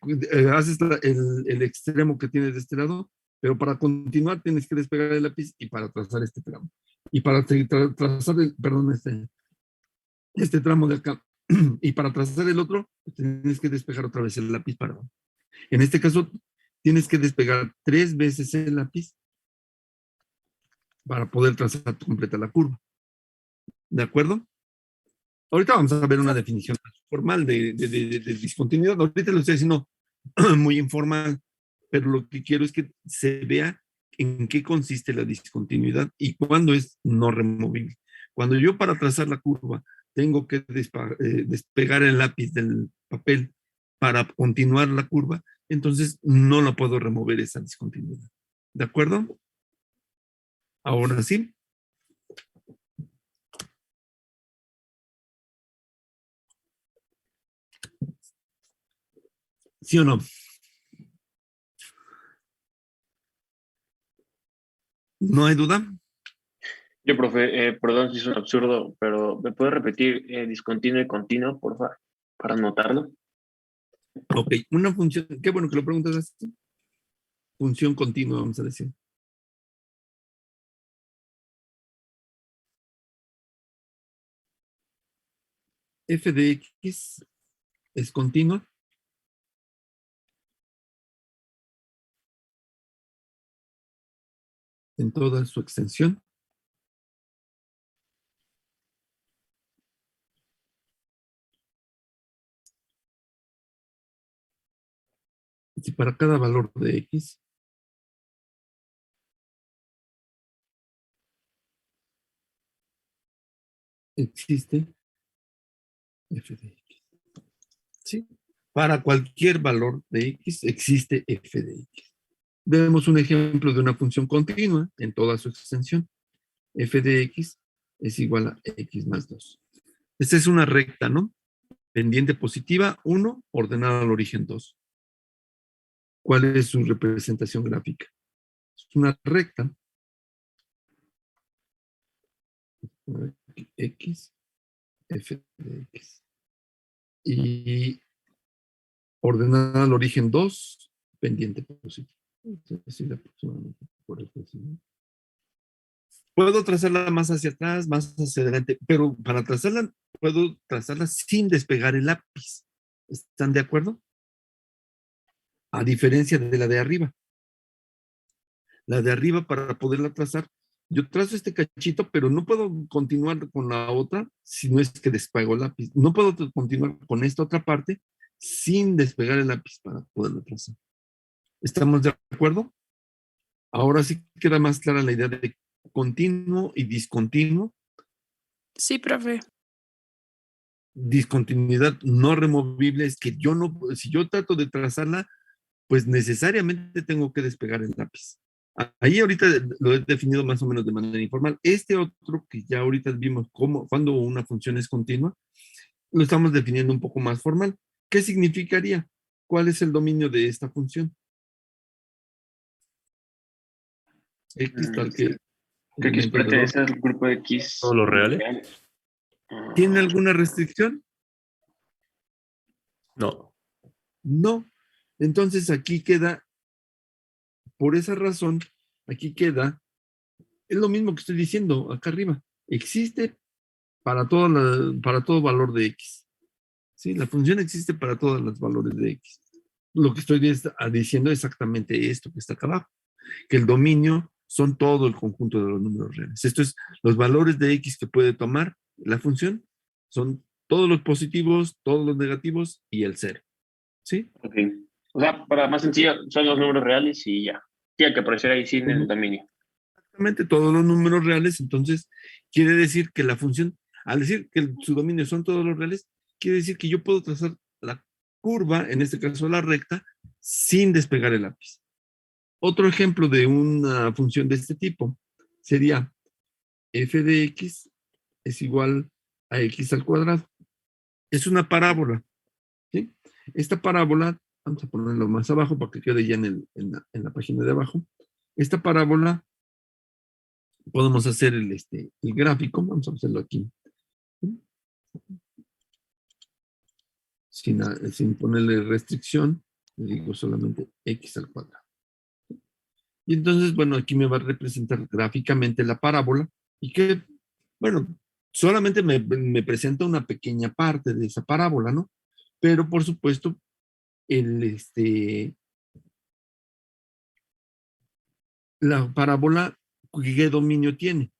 haces el extremo que tienes de este lado, pero para continuar tienes que despegar el lápiz y para trazar este tramo. Y para trazar perdón, este tramo de acá, y para trazar el otro, pues tienes que despegar otra vez el lápiz para. En este caso, tienes que despegar 3 veces el lápiz para poder trazar completa la curva. ¿De acuerdo? Ahorita vamos a ver una definición formal de discontinuidad. Ahorita lo estoy haciendo muy informal, pero lo que quiero es que se vea en qué consiste la discontinuidad y cuándo es no removible. Cuando yo para trazar la curva tengo que despegar el lápiz del papel para continuar la curva, entonces no la puedo remover esa discontinuidad. ¿De acuerdo? Ahora sí. ¿Sí o no? ¿No hay duda? Yo, profe, perdón si es un absurdo, pero ¿me puede repetir discontinuo y continuo, por favor, para anotarlo? Ok, una función, qué bueno que lo preguntas así. Función continua, vamos a decir. F de X es continua. En toda su extensión. Si para cada valor de X existe F de X. ¿Sí? Para cualquier valor de X existe F de X. Vemos un ejemplo de una función continua en toda su extensión. F de X es igual a X más 2. Esta es una recta, ¿no? Pendiente positiva 1, ordenada al origen 2. ¿Cuál es su representación gráfica? Es una recta. X, F de X. Y ordenada al origen 2, pendiente positivo. Puedo trazarla más hacia atrás, más hacia adelante, pero para trazarla, puedo trazarla sin despegar el lápiz. ¿Están de acuerdo? A diferencia de la de arriba. La de arriba, para poderla trazar, yo trazo este cachito, pero no puedo continuar con la otra si no es que despego el lápiz. No puedo continuar con esta otra parte sin despegar el lápiz para poderla trazar. ¿Estamos de acuerdo? Ahora sí queda más clara la idea de continuo y discontinuo. Sí, profe. Discontinuidad no removible es que yo no, si yo trato de trazarla, pues necesariamente tengo que despegar el lápiz. Ahí ahorita lo he definido más o menos de manera informal. Este otro que ya ahorita vimos cuando una función es continua, lo estamos definiendo un poco más formal. ¿Qué significaría? ¿Cuál es el dominio de esta función? X tal que... Que X pertenece al grupo de X. ¿Todos los reales? ¿Tiene alguna restricción? No. No. Entonces aquí queda, por esa razón, aquí queda, es lo mismo que estoy diciendo acá arriba. Existe para todo valor de X. ¿Sí? La función existe para todos los valores de X. Lo que estoy diciendo es exactamente esto que está acá abajo, que el dominio son todo el conjunto de los números reales. Esto es, los valores de X que puede tomar la función son todos los positivos, todos los negativos y el cero. ¿Sí? Ok. O sea, para más sencillo, son los números reales y ya. Tiene que aparecer ahí sin el dominio. Exactamente, todos los números reales, entonces quiere decir que la función, al decir que su dominio son todos los reales, quiere decir que yo puedo trazar la curva, en este caso la recta, sin despegar el lápiz. Otro ejemplo de una función de este tipo sería f de x es igual a x al cuadrado. Es una parábola, ¿sí? Esta parábola, vamos a ponerlo más abajo para que quede ya en la página de abajo. Esta parábola, podemos hacer el gráfico, vamos a hacerlo aquí, ¿sí? Sin ponerle restricción, le digo solamente x al cuadrado. Y entonces, bueno, aquí me va a representar gráficamente la parábola y que, bueno, solamente me presenta una pequeña parte de esa parábola, ¿no? Pero, por supuesto, la parábola, ¿qué dominio tiene?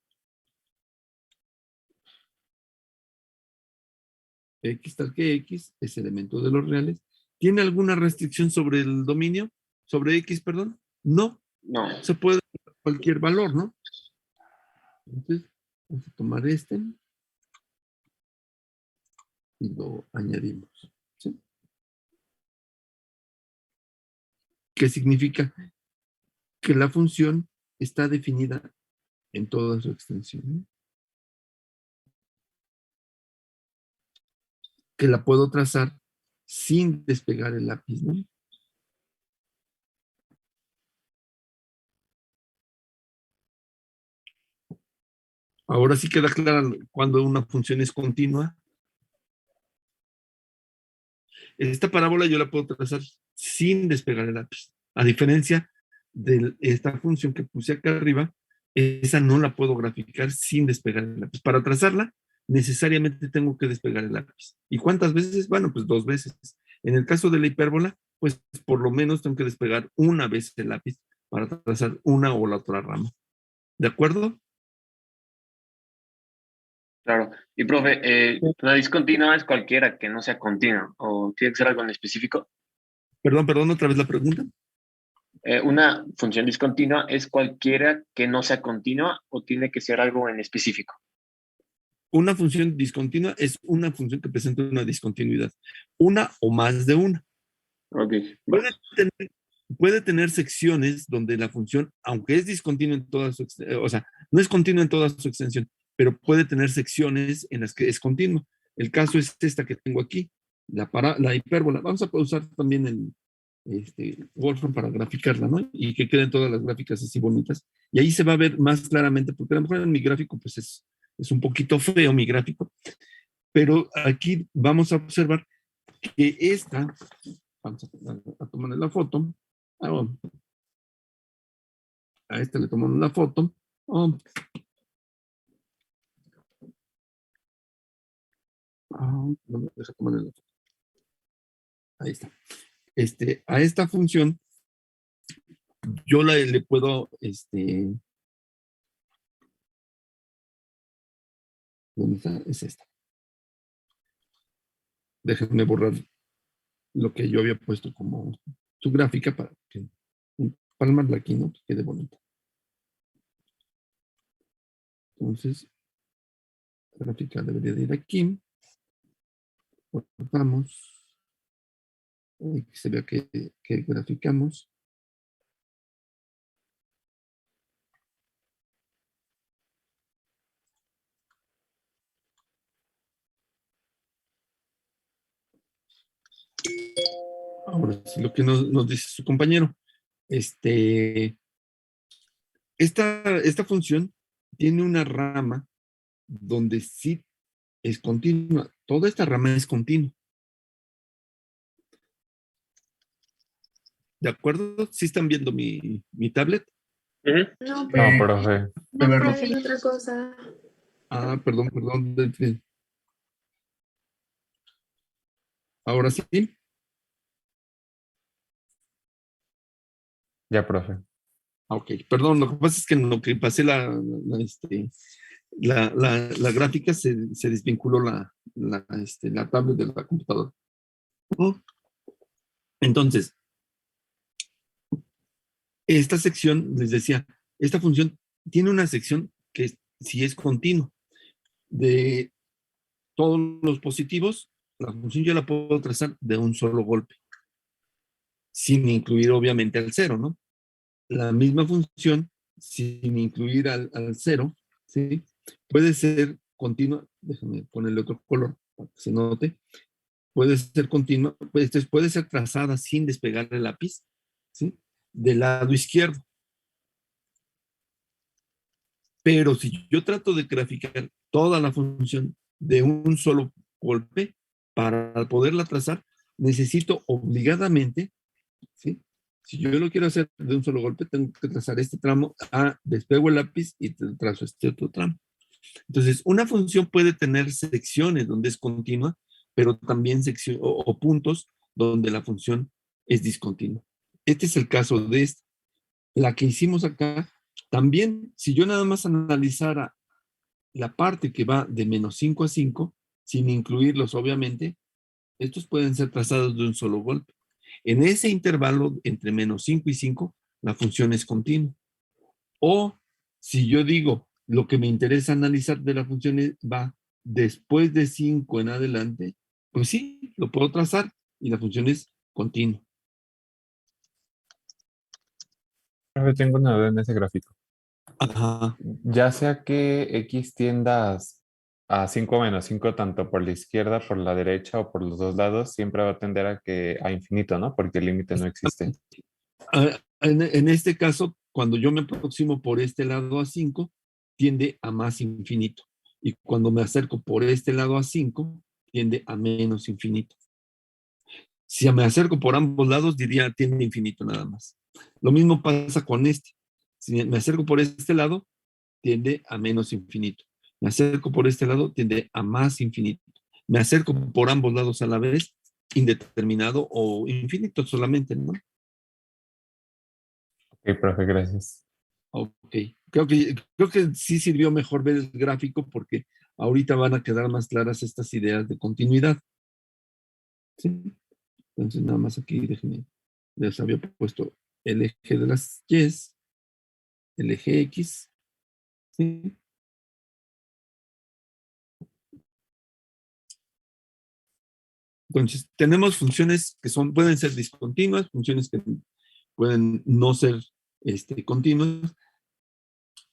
X tal que X es elemento de los reales. ¿Tiene alguna restricción sobre el dominio? ¿Sobre X, perdón? No. No. Se puede dar cualquier valor, ¿no? Entonces, vamos a tomar este y lo añadimos, ¿sí? ¿Qué significa? Que la función está definida en toda su extensión, ¿no? Que la puedo trazar sin despegar el lápiz, ¿no? Ahora sí queda claro cuando una función es continua. Esta parábola yo la puedo trazar sin despegar el lápiz. A diferencia de esta función que puse acá arriba, esa no la puedo graficar sin despegar el lápiz. Para trazarla, necesariamente tengo que despegar el lápiz. ¿Y cuántas veces? Bueno, pues 2 veces. En el caso de la hipérbola, pues por lo menos tengo que despegar una vez el lápiz para trazar una o la otra rama. ¿De acuerdo? Claro. Y profe, la discontinua es cualquiera que no sea continua, o tiene que ser algo en específico. Perdón, otra vez la pregunta. Una función discontinua es cualquiera que no sea continua o tiene que ser algo en específico. Una función discontinua es una función que presenta una discontinuidad. Una o más de una. Okay. Puede tener secciones donde la función, aunque es discontinua en toda su extensión, o sea, no es continua en toda su extensión, pero puede tener secciones en las que es continua. El caso es esta que tengo aquí, la hipérbola. Vamos a usar también el Wolfram para graficarla, ¿no? Y que queden todas las gráficas así bonitas. Y ahí se va a ver más claramente, porque a lo mejor en mi gráfico, pues es un poquito feo mi gráfico, pero aquí vamos a observar que esta, vamos a tomarle la foto, a esta le tomamos la foto, no me deja tomarle la foto. Ahí está. A esta función, yo le puedo, ¿dónde está? Es esta. Déjenme borrar lo que yo había puesto como su gráfica para que palmarla aquí, ¿no? Que quede bonita. Entonces, la gráfica debería de ir aquí. Cortamos. Que se vea que graficamos. Ahora sí, lo que nos dice su compañero. Esta función tiene una rama donde sí es continua. Toda esta rama es continua. ¿De acuerdo? ¿Sí están viendo mi tablet? No, profe. No, profe, es otra cosa. Ah, perdón. Ahora sí. Ya, profe. Ok, perdón, lo que pasa es que en lo que pasé la gráfica se desvinculó la tablet de la computadora. Entonces, esta sección, les decía, esta función tiene una sección que si es continua. De todos los positivos, la función yo la puedo trazar de un solo golpe. sin incluir obviamente al 0, ¿no? La misma función, sin incluir al 0, ¿sí? Puede ser continua, déjame ponerle otro color para que se note, puede ser continua, puede ser trazada sin despegar el lápiz, ¿sí? Del lado izquierdo. Pero si yo trato de graficar toda la función de un solo golpe, para poderla trazar, necesito obligadamente, ¿sí? Si yo lo quiero hacer de un solo golpe, tengo que trazar este tramo, despego el lápiz y trazo este otro tramo. Entonces, una función puede tener secciones donde es continua, pero también secciones o puntos donde la función es discontinua. Este es el caso de esta. La que hicimos acá, también, si yo nada más analizara la parte que va de -5 a 5, sin incluirlos obviamente, estos pueden ser trazados de un solo golpe. En ese intervalo entre -5 y 5, la función es continua. O si yo digo, lo que me interesa analizar de la función va después de 5 en adelante, pues sí, lo puedo trazar y la función es continua. Profe, tengo una duda en ese gráfico. Ajá. Ya sea que X tienda a 5 menos 5 tanto por la izquierda, por la derecha o por los dos lados, siempre va a tender a infinito, ¿no? Porque el límite no existe. En este caso, cuando yo me aproximo por este lado a 5, tiende a más infinito. Y cuando me acerco por este lado a 5, tiende a menos infinito. Si me acerco por ambos lados, diría tiende a infinito nada más. Lo mismo pasa con este. Si me acerco por este lado, tiende a menos infinito. Me acerco por este lado, tiende a más infinito. Me acerco por ambos lados a la vez, indeterminado o infinito solamente, ¿no? Ok, profe, gracias. Ok. Creo que sí sirvió mejor ver el gráfico porque ahorita van a quedar más claras estas ideas de continuidad. ¿Sí? Entonces, nada más aquí, déjenme. Les había puesto el eje de las Y's, el eje X. ¿Sí? Entonces, tenemos funciones que pueden ser discontinuas, funciones que pueden no ser continuas,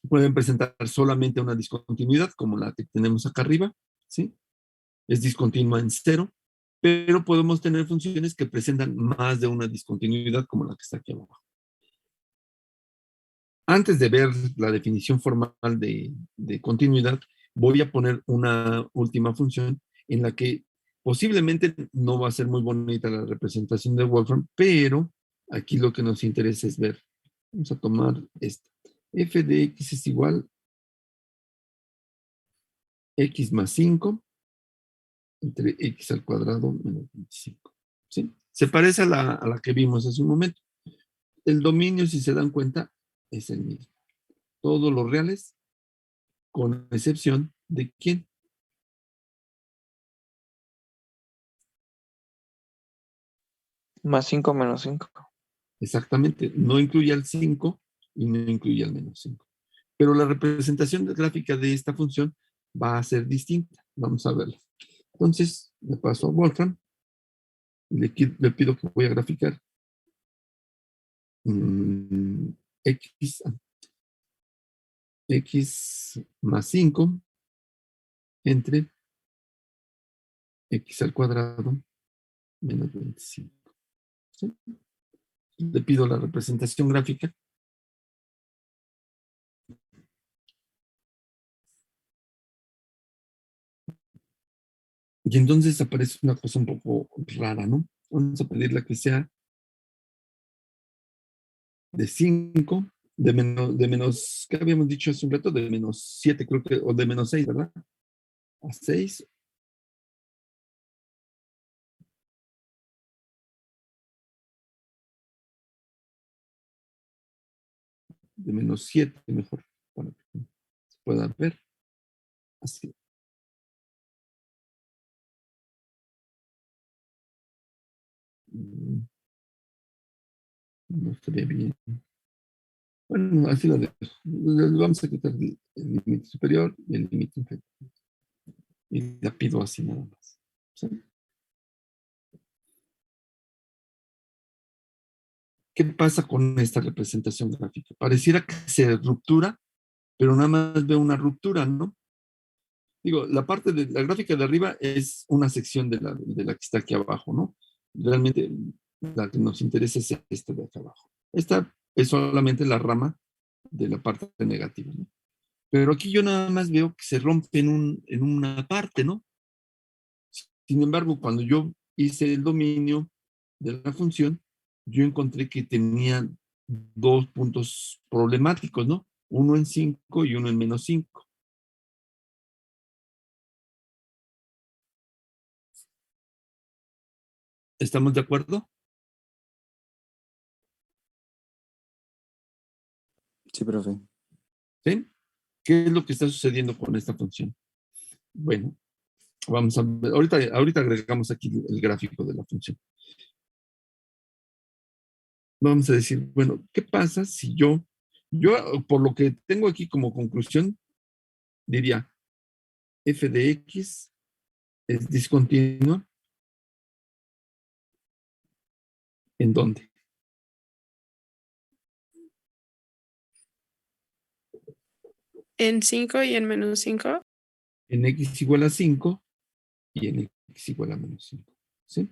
pueden presentar solamente una discontinuidad, como la que tenemos acá arriba, ¿sí? Es discontinua en 0, pero podemos tener funciones que presentan más de una discontinuidad, como la que está aquí abajo. Antes de ver la definición formal de continuidad, voy a poner una última función en la que posiblemente no va a ser muy bonita la representación de Wolfram, pero aquí lo que nos interesa es ver. Vamos a tomar esta. F de x es igual x más 5 entre x al cuadrado menos 25. ¿Sí? Se parece a la que vimos hace un momento. El dominio, si se dan cuenta, es el mismo. Todos los reales, con excepción de ¿quién? Más 5 menos 5. Exactamente. No incluye al 5 y no incluye al menos 5. Pero la representación gráfica de esta función va a ser distinta. Vamos a verla. Entonces, me paso a Wolfram y le pido que voy a graficar x más 5 entre x al cuadrado menos 25. ¿Sí? Le pido la representación gráfica. Y entonces aparece una cosa un poco rara, ¿no? Vamos a pedirle que sea de 5, de menos, ¿qué habíamos dicho hace un rato? De menos 7, creo que, o de menos 6, ¿verdad? A 6. De menos 7, mejor, para que se pueda ver. Así. No estaría bien. Bueno, así lo dejo. Le vamos a quitar el límite superior y el límite inferior. Y la pido así nada más. ¿Sí? ¿qué pasa con esta representación gráfica? Pareciera que se ruptura, pero nada más veo una ruptura, ¿no? Digo, la parte de la gráfica de arriba es una sección de la que está aquí abajo, ¿no? Realmente la que nos interesa es esta de acá abajo. Esta es solamente la rama de la parte negativa, ¿no? Pero aquí yo nada más veo que se rompe en una parte, ¿no? Sin embargo, cuando yo hice el dominio de la función, yo encontré que tenía dos puntos problemáticos, ¿no? Uno en 5 y uno en -5. ¿Estamos de acuerdo? Sí, profe. ¿Sí? ¿Qué es lo que está sucediendo con esta función? Bueno, vamos a ver. Ahorita agregamos aquí el gráfico de la función. Vamos a decir, bueno, ¿qué pasa si yo, por lo que tengo aquí como conclusión, diría, f de x es discontinua? ¿En dónde? En 5 y en -5. En x igual a 5 y en x igual a -5. ¿Sí?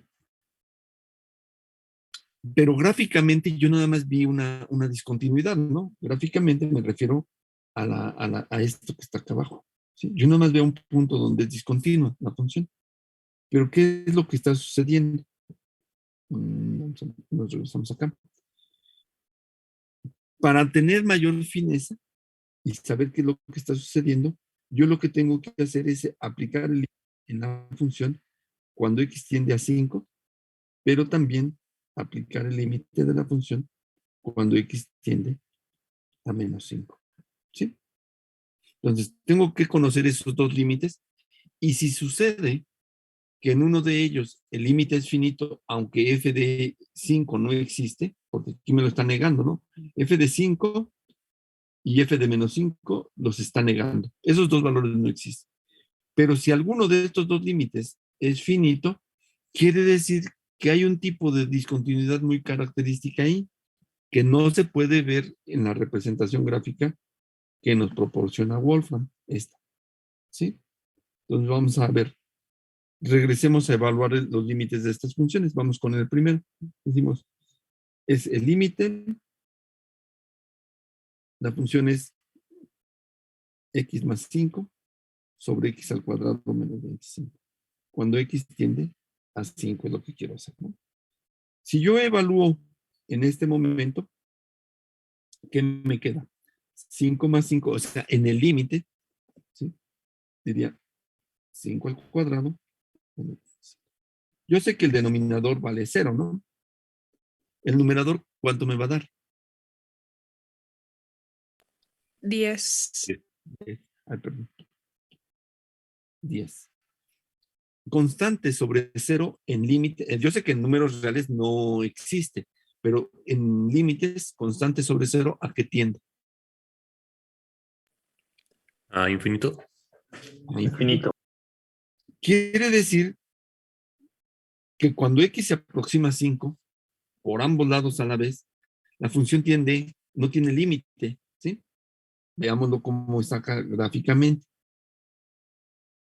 Pero gráficamente yo nada más vi una discontinuidad, ¿no? Gráficamente me refiero a esto que está acá abajo. ¿Sí? Yo nada más veo un punto donde es discontinua la función. Pero ¿qué es lo que está sucediendo? Nos regresamos acá. Para tener mayor fineza y saber qué es lo que está sucediendo, yo lo que tengo que hacer es aplicar el límite en la función cuando x tiende a 5, pero también aplicar el límite de la función cuando x tiende a -5. ¿Sí? Entonces, tengo que conocer esos dos límites y si sucede que en uno de ellos el límite es finito, aunque f de 5 no existe, porque aquí me lo está negando, ¿no? F de 5 y f de -5 los está negando. Esos dos valores no existen. Pero si alguno de estos dos límites es finito, quiere decir que hay un tipo de discontinuidad muy característica ahí, que no se puede ver en la representación gráfica que nos proporciona Wolfram, esta. ¿Sí? Entonces vamos a ver. Regresemos a evaluar los límites de estas funciones. Vamos con el primero. Decimos, es el límite. La función es x más 5 sobre x al cuadrado menos 25. Cuando x tiende a 5 es lo que quiero hacer, ¿no? Si yo evalúo en este momento, ¿qué me queda? 5 más 5, o sea, en el límite, ¿sí? Diría 5 al cuadrado. Yo sé que el denominador vale 0, ¿no? El numerador, ¿cuánto me va a dar? 10. 10. Ay, perdón. 10. Constante sobre 0 en límite. Yo sé que en números reales no existe, pero en límites, constante sobre 0, ¿a qué tiende? A infinito. A infinito. Quiere decir que cuando x se aproxima a 5, por ambos lados a la vez, la función no tiene límite, ¿sí? Veámoslo cómo está acá gráficamente.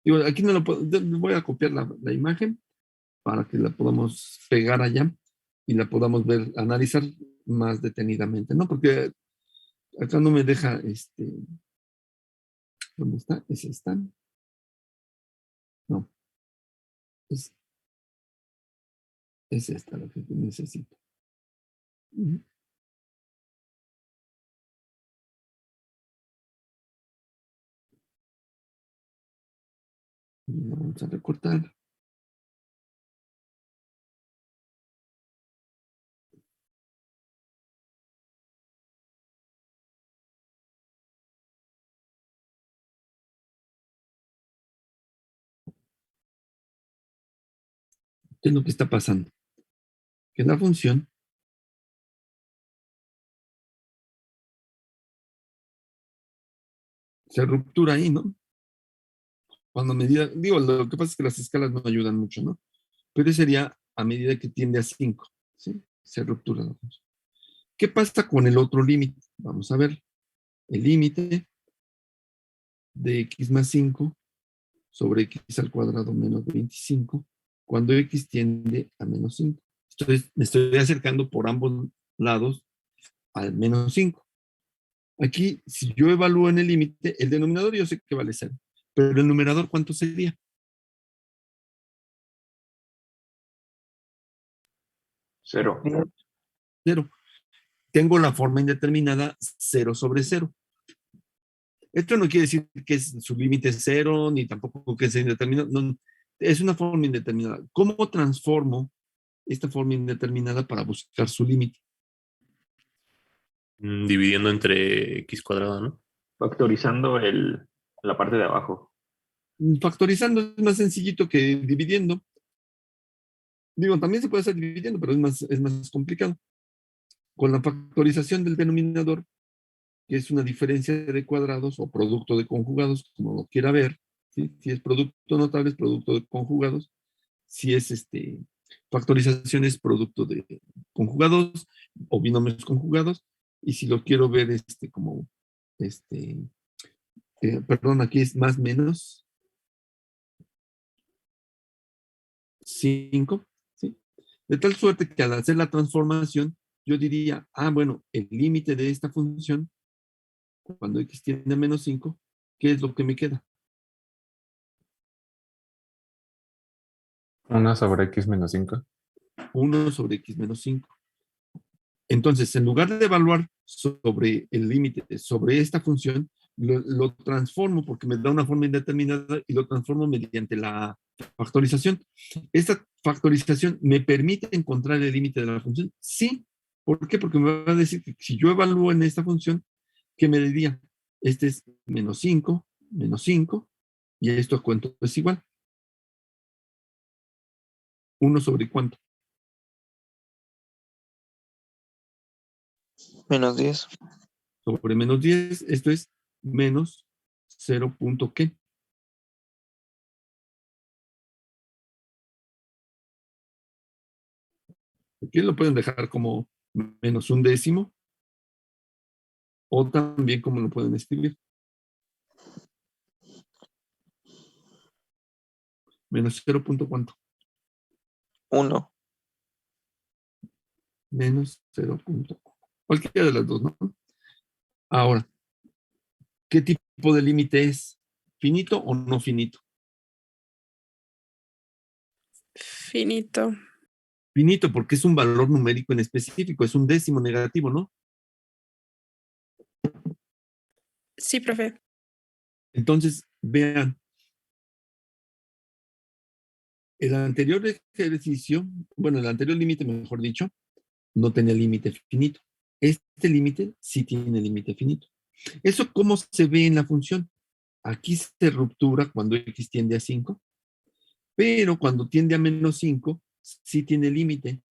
Digo, aquí no lo puedo, voy a copiar la imagen para que la podamos pegar allá y la podamos ver, analizar más detenidamente, ¿no? Porque acá no me deja, ¿dónde está? ¿Es esta? No. Es esta la que necesito. Vamos a recortar. ¿Qué es lo que está pasando? Que la función se ruptura ahí, ¿no? Cuando medida, digo, lo que pasa es que las escalas no ayudan mucho, ¿no? Pero sería a medida que tiende a 5, ¿sí? Se ruptura la función. ¿Qué pasa con el otro límite? Vamos a ver. El límite de x más 5 sobre x al cuadrado menos 25 cuando x tiende a menos 5. Me estoy acercando por ambos lados al menos 5. Aquí, si yo evalúo en el límite, el denominador yo sé que vale 0. Pero el numerador, ¿cuánto sería? 0. 0. Tengo la forma indeterminada 0 sobre 0. Esto no quiere decir que su límite es 0, ni tampoco que sea indeterminado. No, es una forma indeterminada. ¿Cómo transformo esta forma indeterminada para buscar su límite? Dividiendo entre x cuadrado, ¿no? Factorizando la parte de abajo. Factorizando es más sencillito que dividiendo. Digo, también se puede hacer dividiendo, pero es más complicado. Con la factorización del denominador, que es una diferencia de cuadrados o producto de conjugados, como lo quiera ver, ¿sí? Si es producto notable, es producto de conjugados. Si es factorización, es producto de conjugados o binomios conjugados. Y si lo quiero ver como, perdón, aquí es más menos 5, ¿sí? De tal suerte que al hacer la transformación, yo diría, bueno, el límite de esta función, cuando x tiende a menos 5, ¿qué es lo que me queda? 1 sobre x menos 5. 1 sobre x menos 5. Entonces, en lugar de evaluar sobre el límite, sobre esta función, lo transformo porque me da una forma indeterminada y lo transformo mediante la factorización. Esta factorización me permite encontrar el límite de la función. Sí. ¿Por qué? Porque me va a decir que si yo evalúo en esta función, ¿qué me diría? Este es menos 5, y esto a cuánto es igual. 1 sobre cuánto. Menos 10. Sobre menos 10, esto es menos 0. ¿Qué? Aquí lo pueden dejar como menos un décimo, o también como lo pueden escribir. Menos 0. ¿Cuánto? 1. Menos 0. Cualquiera de las dos, ¿no? Ahora, ¿qué tipo de límite es? ¿Finito o no finito? Finito. Finito porque es un valor numérico en específico, es un décimo negativo, ¿no? Sí, profe. Entonces, vean, el anterior ejercicio, bueno, el anterior límite, mejor dicho, no tenía límite finito. Este límite sí tiene límite finito. ¿Eso cómo se ve en la función? Aquí se ruptura cuando x tiende a 5, pero cuando tiende a menos 5, sí tiene límite.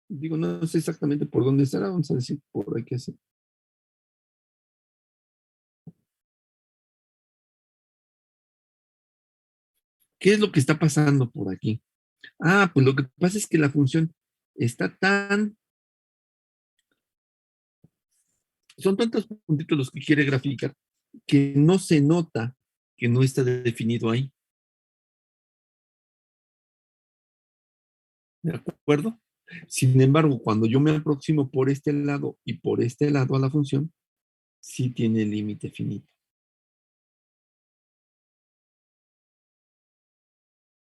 Digo, no sé exactamente por dónde estará, vamos a decir por aquí así. ¿Qué es lo que está pasando por aquí? Pues lo que pasa es que la función está son tantos puntitos los que quiere graficar que no se nota que no está definido ahí. ¿De acuerdo? Sin embargo, cuando yo me aproximo por este lado y por este lado a la función, sí tiene límite finito.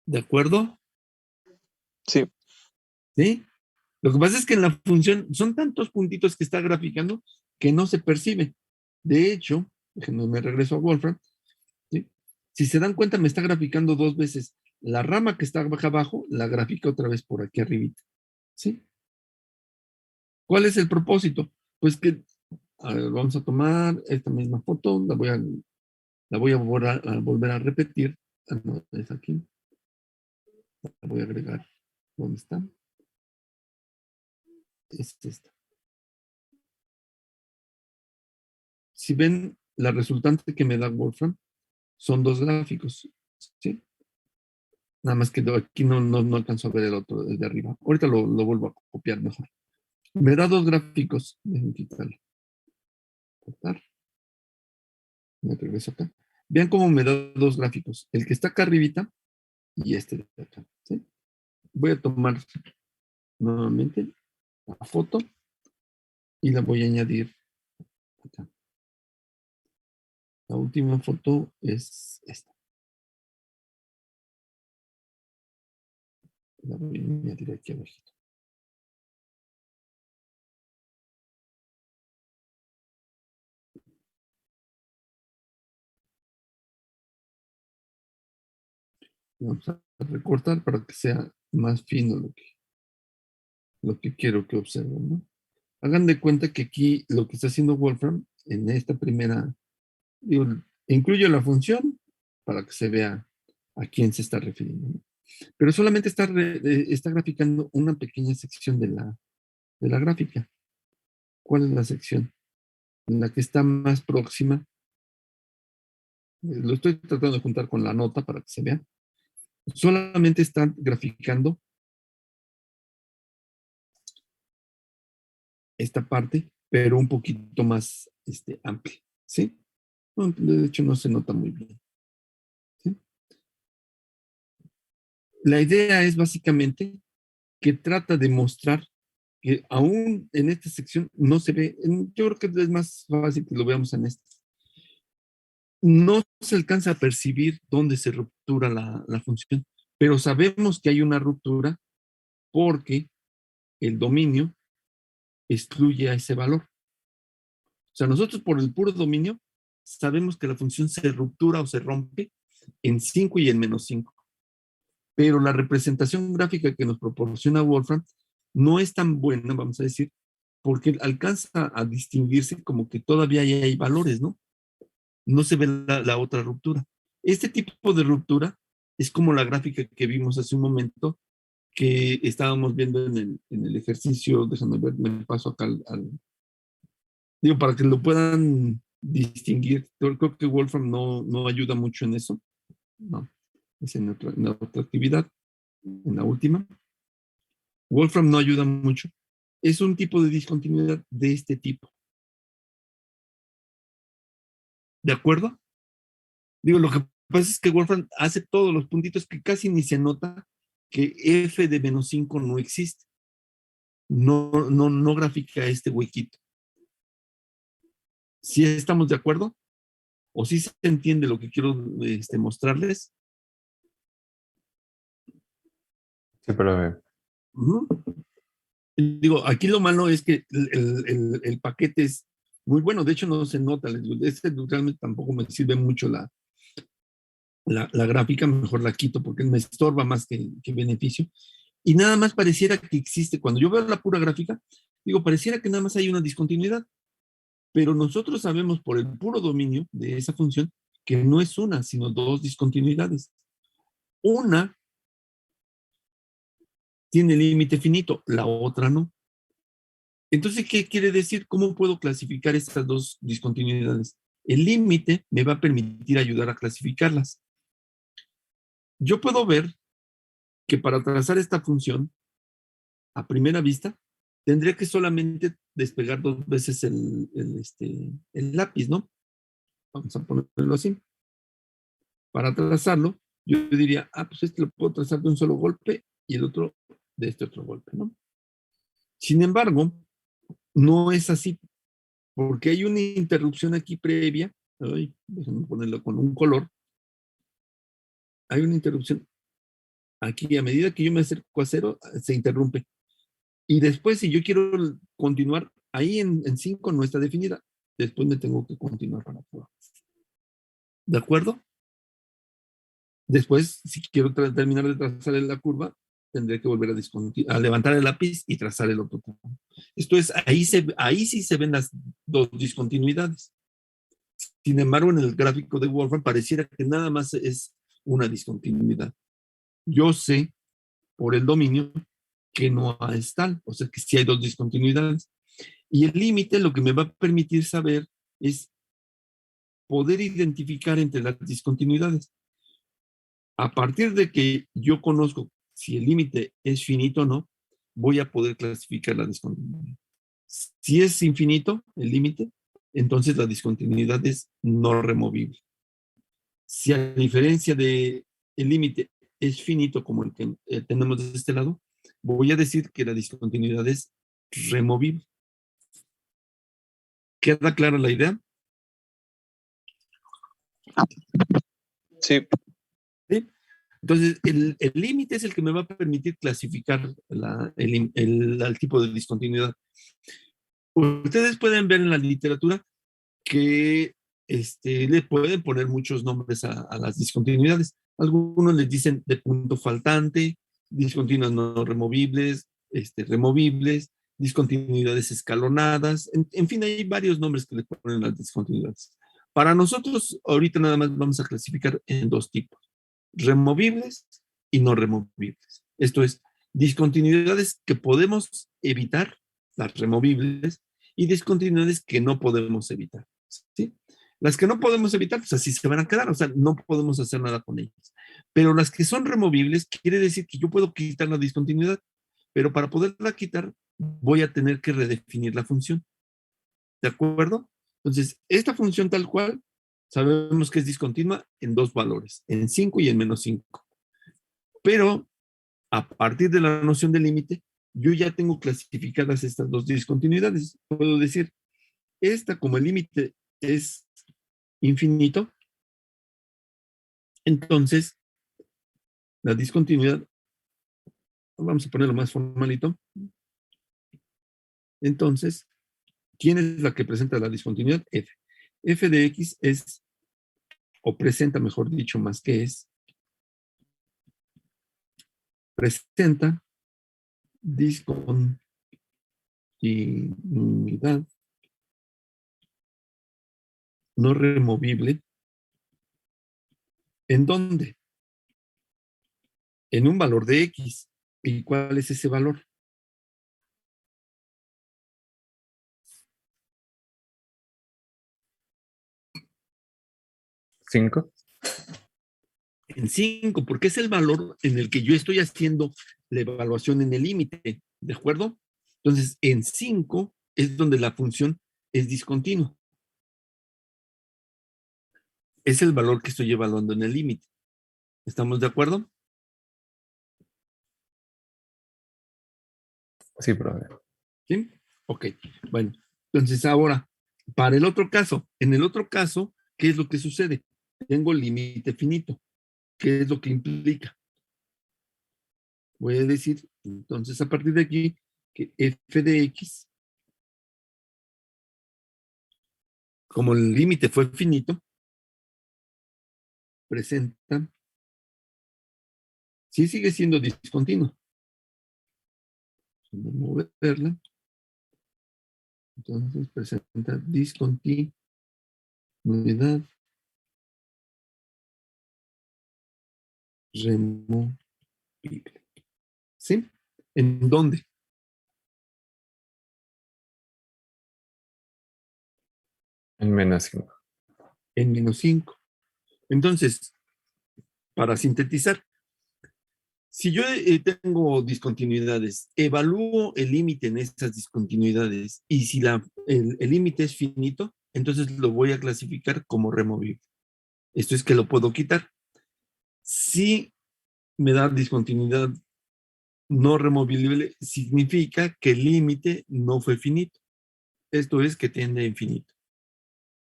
¿De acuerdo? Sí. ¿Sí? Lo que pasa es que en la función son tantos puntitos que está graficando que no se percibe. De hecho, déjenme me regreso a Wolfram. ¿Sí? Si se dan cuenta, me está graficando dos veces. La rama que está acá abajo, la grafica otra vez por aquí arribita. ¿Sí? ¿Cuál es el propósito? Pues que, a ver, vamos a tomar esta misma foto, la voy a volver a repetir. No, es aquí. La voy a agregar. ¿Dónde está? Es esta. Si ven, la resultante que me da Wolfram son dos gráficos. ¿Sí? Nada más que aquí no alcanzo a ver el otro, el de arriba. Ahorita lo vuelvo a copiar mejor. Me da dos gráficos. Déjenme quitarlo. Cortar. Me regreso acá. Vean cómo me da dos gráficos. El que está acá arribita y este de acá. ¿Sí? Voy a tomar nuevamente la foto y la voy a añadir acá. La última foto es esta. La voy a añadir aquí abajo. Vamos a recortar para que sea más fino lo que quiero que observen, ¿no? Hagan de cuenta que aquí lo que está haciendo Wolfram en esta primera, digo, incluye la función para que se vea a quién se está refiriendo, ¿no? Pero solamente está graficando una pequeña sección de la gráfica. ¿Cuál es la sección? La que está más próxima. Lo estoy tratando de juntar con la nota para que se vea. Solamente están graficando esta parte, pero un poquito más amplia, ¿sí? No, de hecho, no se nota muy bien, ¿sí? La idea es básicamente que trata de mostrar que aún en esta sección no se ve, yo creo que es más fácil que lo veamos en esta. No se alcanza a percibir dónde se ruptura la función, pero sabemos que hay una ruptura porque el dominio excluye a ese valor. O sea, nosotros por el puro dominio sabemos que la función se ruptura o se rompe en 5 y en menos 5. Pero la representación gráfica que nos proporciona Wolfram no es tan buena, vamos a decir, porque alcanza a distinguirse como que todavía hay valores, ¿no? No se ve la otra ruptura. Este tipo de ruptura es como la gráfica que vimos hace un momento, que estábamos viendo en el ejercicio. Déjame ver, me paso acá digo, para que lo puedan distinguir. Yo creo que Wolfram no ayuda mucho en eso. No, es en otra actividad, en la última. Wolfram no ayuda mucho. Es un tipo de discontinuidad de este tipo. ¿De acuerdo? Digo, lo que pasa es que Wolfram hace todos los puntitos que casi ni se nota que f de menos 5 no existe. No grafica este huequito. ¿Sí estamos de acuerdo? ¿O sí se entiende lo que quiero mostrarles? Sí, pero digo, aquí lo malo es que el paquete es muy bueno. De hecho, no se nota. Este realmente tampoco me sirve mucho la gráfica. Mejor la quito porque me estorba más que beneficio. Y nada más pareciera que existe. Cuando yo veo la pura gráfica, digo, pareciera que nada más hay una discontinuidad. Pero nosotros sabemos por el puro dominio de esa función que no es una, sino dos discontinuidades. Una tiene límite finito, la otra no. Entonces, ¿qué quiere decir? ¿Cómo puedo clasificar estas dos discontinuidades? El límite me va a permitir ayudar a clasificarlas. Yo puedo ver que para trazar esta función, a primera vista, tendría que solamente despegar 2 veces el lápiz, ¿no? Vamos a ponerlo así. Para trazarlo, yo diría, pues este lo puedo trazar de un solo golpe y el otro de este otro golpe, ¿no? Sin embargo, no es así, porque hay una interrupción aquí previa. Ay, déjenme ponerlo con un color. Hay una interrupción aquí. A medida que yo me acerco a 0, se interrumpe. Y después, si yo quiero continuar, ahí en 5 no está definida. Después me tengo que continuar para abajo. ¿De acuerdo? Después, si quiero terminar de trazar la curva, tendré que volver a levantar el lápiz y trazar el otro curva. Esto es, ahí sí se ven las dos discontinuidades. Sin embargo, en el gráfico de Wolfram pareciera que nada más es una discontinuidad. Yo sé por el dominio que no es tal, o sea que sí hay dos discontinuidades. Y el límite lo que me va a permitir saber es poder identificar entre las discontinuidades. A partir de que yo conozco si el límite es finito o no, voy a poder clasificar la discontinuidad. Si es infinito el límite, entonces la discontinuidad es no removible. Si a diferencia de el límite es finito como el que tenemos de este lado, voy a decir que la discontinuidad es removible. ¿Queda clara la idea? Sí. ¿Sí? Entonces, el límite es el que me va a permitir clasificar el tipo de discontinuidad. Ustedes pueden ver en la literatura que le pueden poner muchos nombres a las discontinuidades. Algunos les dicen de punto faltante, discontinuas no removibles, removibles, discontinuidades escalonadas, en fin, hay varios nombres que le ponen a las discontinuidades. Para nosotros, ahorita nada más vamos a clasificar en dos tipos, removibles y no removibles. Esto es, discontinuidades que podemos evitar, las removibles, y discontinuidades que no podemos evitar. ¿Sí? Las que no podemos evitar, pues así se van a quedar, o sea, no podemos hacer nada con ellas. Pero las que son removibles, quiere decir que yo puedo quitar la discontinuidad, pero para poderla quitar, voy a tener que redefinir la función. ¿De acuerdo? Entonces, esta función tal cual, sabemos que es discontinua en dos valores, en 5 y en menos 5. Pero a partir de la noción de límite, yo ya tengo clasificadas estas dos discontinuidades. Puedo decir, esta como el límite es infinito, entonces la discontinuidad, vamos a ponerlo más formalito, entonces, ¿quién es la que presenta la discontinuidad? F. F de X es, o presenta, mejor dicho, más que es, presenta discontinuidad no removible. ¿En dónde? En un valor de X. ¿Y cuál es ese valor? ¿5? En 5, porque es el valor en el que yo estoy haciendo la evaluación en el límite, ¿de acuerdo? Entonces, en 5 es donde la función es discontinua. Es el valor que estoy evaluando en el límite. ¿Estamos de acuerdo? Sí, profe. ¿Sí? Ok, bueno. Entonces ahora, para el otro caso, en el otro caso, ¿qué es lo que sucede? Tengo límite finito. ¿Qué es lo que implica? Voy a decir, entonces a partir de aquí, que f de x, como el límite fue finito, presenta, sí sigue siendo discontinuo. Vamos a moverla. Entonces presenta discontinuidad removible. ¿Sí? ¿En dónde? En menos 5. En menos 5. Entonces, para sintetizar, si yo tengo discontinuidades, evalúo el límite en esas discontinuidades y si el límite es finito, entonces lo voy a clasificar como removible. Esto es que lo puedo quitar. Si me da discontinuidad no removible, significa que el límite no fue finito. Esto es que tiende a infinito.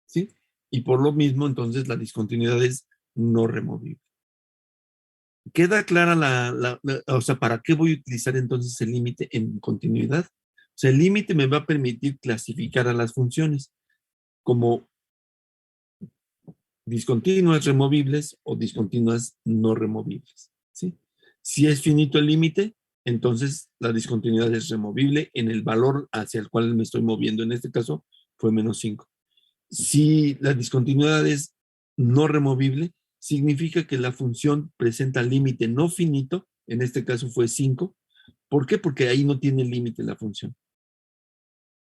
¿Sí? Y por lo mismo, entonces, la discontinuidad es no removible. ¿Queda clara o sea, para qué voy a utilizar entonces el límite en continuidad? O sea, el límite me va a permitir clasificar a las funciones como discontinuas removibles o discontinuas no removibles. ¿Sí? Si es finito el límite, entonces la discontinuidad es removible en el valor hacia el cual me estoy moviendo. En este caso fue menos 5. Si la discontinuidad es no removible, significa que la función presenta límite no finito, en este caso fue 5. ¿Por qué? Porque ahí no tiene límite la función.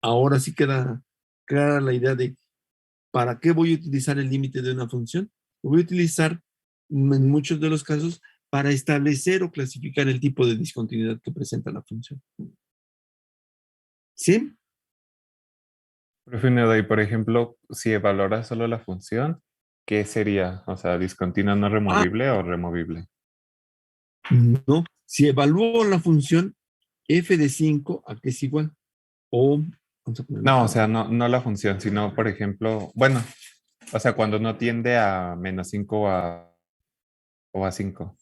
Ahora sí queda clara la idea de ¿para qué voy a utilizar el límite de una función? Lo voy a utilizar en muchos de los casos para establecer o clasificar el tipo de discontinuidad que presenta la función. ¿Sí? Profe Neda, y por ejemplo, si evalora solo la función, ¿qué sería? O sea, discontinua no Ah, removible o removible. no. Si evalúo la función f de 5, ¿a qué es igual? O, vamos a ponerlo No, o acá. sea, no la función, sino, por ejemplo, bueno, o sea, cuando no tiende a -5 o a 5.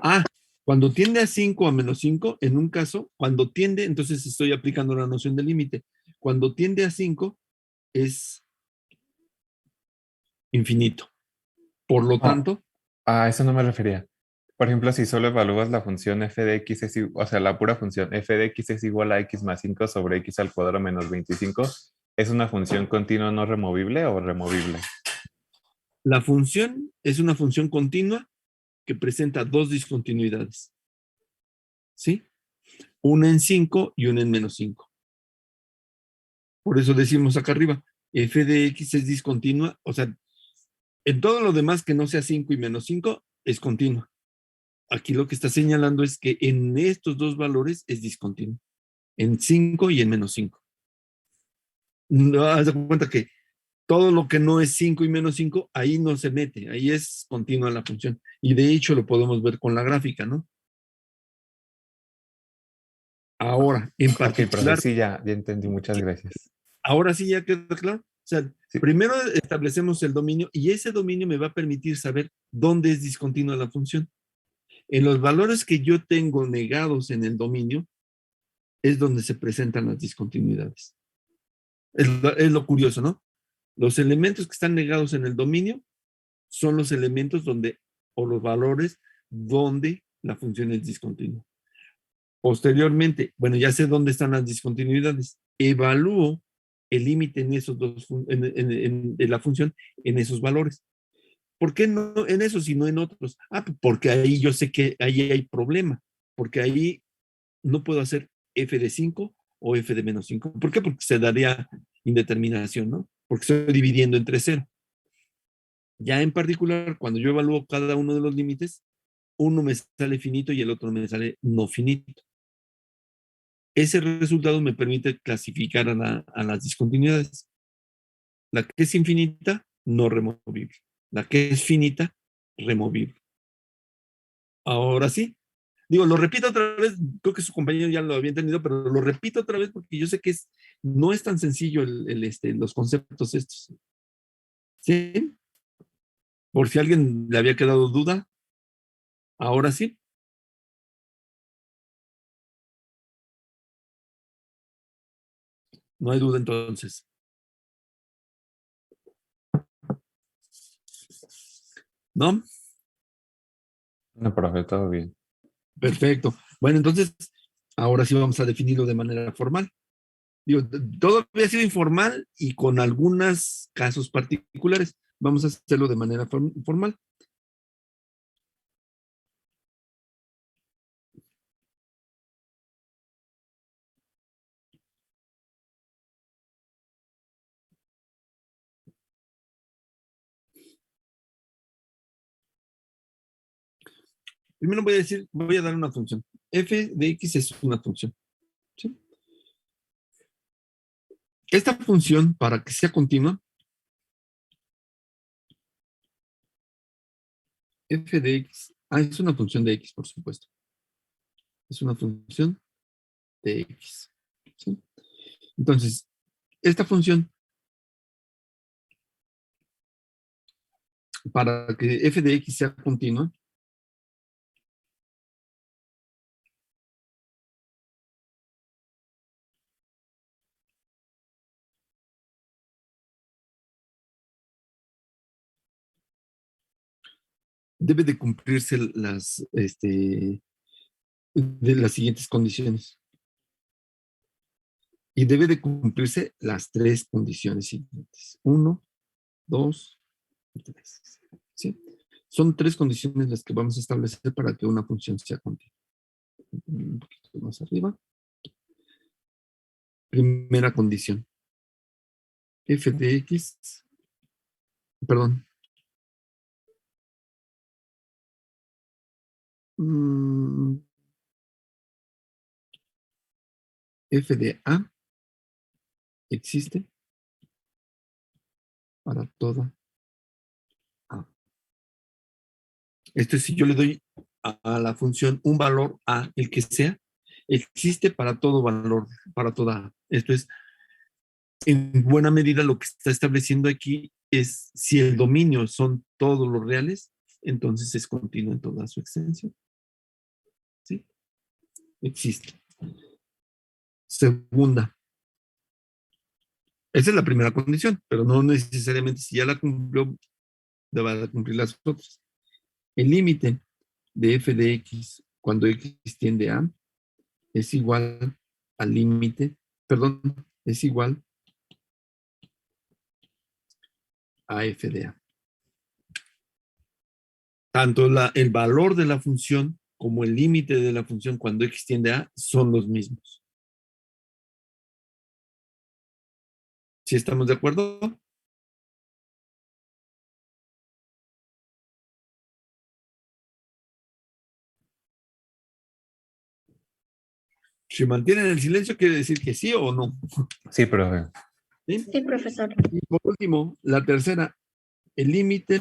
Ah, cuando tiende a 5 a -5, en un caso, cuando tiende, entonces estoy aplicando la noción de límite. Cuando tiende a 5 es infinito. Por lo No, tanto, a eso no me refería. Por ejemplo, si solo evalúas la función f de x o sea, la pura función f de x es igual a x más 5 sobre x al cuadrado menos 25, ¿es una función continua no removible o removible? la función es una función continua que presenta dos discontinuidades. ¿Sí? Una en 5 y una en -5. Por eso decimos acá arriba, f de x es discontinua, o sea, en todo lo demás que no sea 5 y -5 es continua. Aquí lo que está señalando es que en estos dos valores es discontinua, en 5 y en -5. No, haz de cuenta que todo lo que no es 5 y -5, ahí no se mete, ahí es continua la función. Y de hecho lo podemos ver con la gráfica, ¿no? Ahora, en Ok, profe, particular, sí, ya entendí, muchas gracias. ahora sí ya queda claro. O sea, Sí. primero establecemos el dominio y ese dominio me va a permitir saber dónde es discontinua la función. En los valores que yo tengo negados en el dominio es donde se presentan las discontinuidades. Es lo curioso, ¿no? Los elementos que están negados en el dominio son los elementos donde, o los valores donde la función es discontinua. Posteriormente, bueno, ya sé dónde están las discontinuidades. Evalúo el límite en esos dos, de la función en esos valores. ¿Por qué no en esos y no en otros? Ah, porque ahí yo sé que ahí hay problema, porque ahí no puedo hacer f de 5 o f de -5. ¿Por qué? Porque se daría indeterminación, ¿no? Porque estoy dividiendo entre cero. Ya en particular, cuando yo evalúo cada uno de los límites, uno me sale finito y el otro me sale no finito. Ese resultado me permite clasificar a las discontinuidades. La que es infinita, no removible. La que es finita, removible. Ahora sí, digo, lo repito otra vez, creo que su compañero ya lo había entendido, pero lo repito otra vez porque yo sé que no es tan sencillo los conceptos estos. ¿Sí? Por si a alguien le había quedado duda, ahora sí. No hay duda entonces. ¿No? No, profe, todo bien. Perfecto. Bueno, entonces, ahora sí vamos a definirlo de manera formal. Digo, todo había sido informal y con algunos casos particulares. Vamos a hacerlo de manera formal. Primero voy a dar una función. F de X es una función. ¿Sí? Esta función, para que sea continua, F de X, es una función de X, por supuesto. Es una función de X. ¿Sí? Entonces, esta función, para que F de X sea continua, debe de cumplirse de las siguientes condiciones. Y debe de cumplirse las tres condiciones siguientes. 1, 2 y 3. ¿Sí? Son tres condiciones las que vamos a establecer para que una función sea continua. Un poquito más arriba. Primera condición. F de X, perdón. F de A existe para toda A. Esto es si yo le doy a la función un valor A, el que sea, existe para todo valor, para toda A. Esto es, en buena medida, lo que está estableciendo aquí es si el dominio son todos los reales, entonces es continuo en toda su extensión. ¿Sí? Existe. Segunda. Esa es la primera condición, pero no necesariamente si ya la cumplió, va a cumplir las otras. El límite de f de x cuando x tiende a es igual al límite, perdón, es igual a f de a. Tanto el valor de la función como el límite de la función cuando x tiende a son los mismos. ¿Sí estamos de acuerdo? Si mantienen el silencio, quiere decir que sí o no. Sí, profe. ¿Sí? Sí, profesor. Y por último, la tercera, el límite.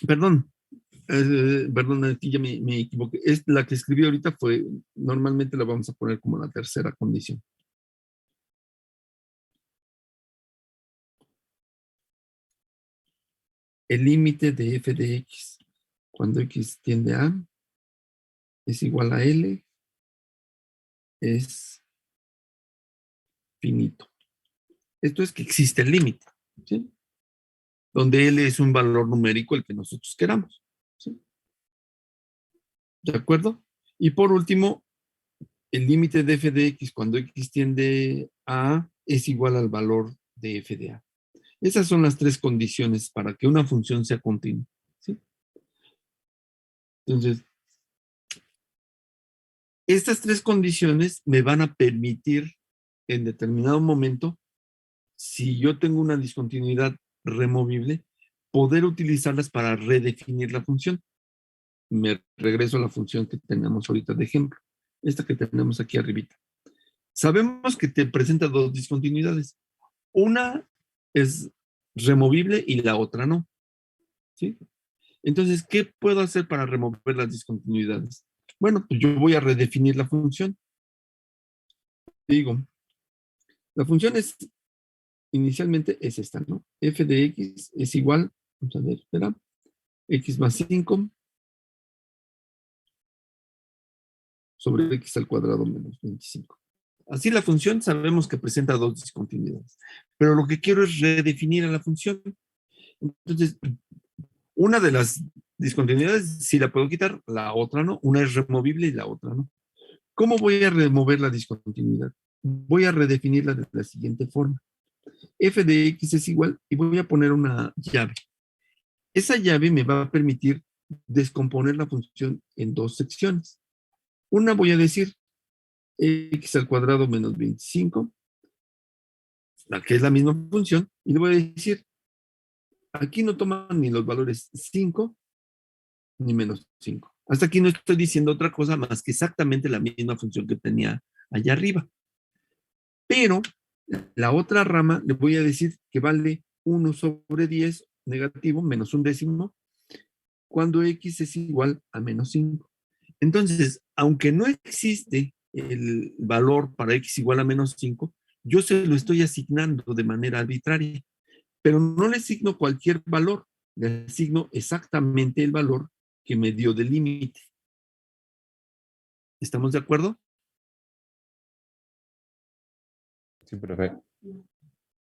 Perdón, perdón, aquí ya me equivoqué. Es la que escribí ahorita normalmente la vamos a poner como la tercera condición. El límite de f de x cuando x tiende a es igual a L, es finito. Esto es que existe el límite, ¿sí? Donde L es un valor numérico el que nosotros queramos, ¿sí? ¿De acuerdo? Y por último, el límite de f de x cuando x tiende a A es igual al valor de f de a. Esas son las tres condiciones para que una función sea continua, ¿sí? Entonces, estas tres condiciones me van a permitir en determinado momento, si yo tengo una discontinuidad removible, poder utilizarlas para redefinir la función. Me regreso a la función que tenemos ahorita de ejemplo, esta que tenemos aquí arribita. Sabemos que te presenta dos discontinuidades. Una es removible y la otra no, ¿sí? Entonces, ¿qué puedo hacer para remover las discontinuidades? Bueno, pues yo voy a redefinir la función. Digo, la función inicialmente es esta, ¿no? F de x es igual, vamos a ver, espera, x más 5 sobre x al cuadrado menos 25. Así la función sabemos que presenta dos discontinuidades, pero lo que quiero es redefinir a la función. Entonces, una de las discontinuidades sí la puedo quitar, la otra no. Una es removible y la otra no. ¿Cómo voy a remover la discontinuidad? Voy a redefinirla de la siguiente forma. F de x es igual y voy a poner una llave. Esa llave me va a permitir descomponer la función en dos secciones. Una voy a decir x al cuadrado menos 25, que es la misma función, y le voy a decir, aquí no toman ni los valores 5 ni menos 5. Hasta aquí no estoy diciendo otra cosa más que exactamente la misma función que tenía allá arriba. Pero la otra rama le voy a decir que vale 1 sobre 10 negativo menos un décimo cuando x es igual a menos 5. Entonces, aunque no existe el valor para x igual a menos 5, yo se lo estoy asignando de manera arbitraria, pero no le asigno cualquier valor, le asigno exactamente el valor que me dio de límite. ¿Estamos de acuerdo? Sí, profe.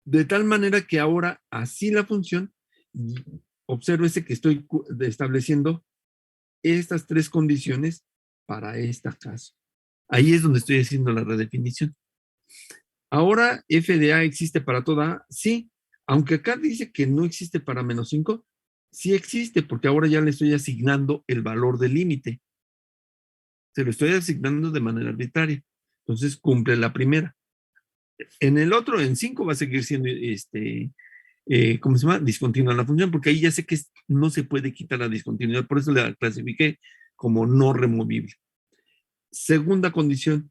De tal manera que ahora así la función, obsérvese que estoy estableciendo estas tres condiciones para este caso. Ahí es donde estoy haciendo la redefinición. Ahora f de a existe para toda a, sí, aunque acá dice que no existe para menos 5, sí existe porque ahora ya le estoy asignando el valor del límite. Se lo estoy asignando de manera arbitraria. Entonces cumple la primera. En el otro, en 5, va a seguir siendo ¿cómo se llama? Discontinua la función, porque ahí ya sé que no se puede quitar la discontinuidad, por eso la clasifiqué como no removible. Segunda condición,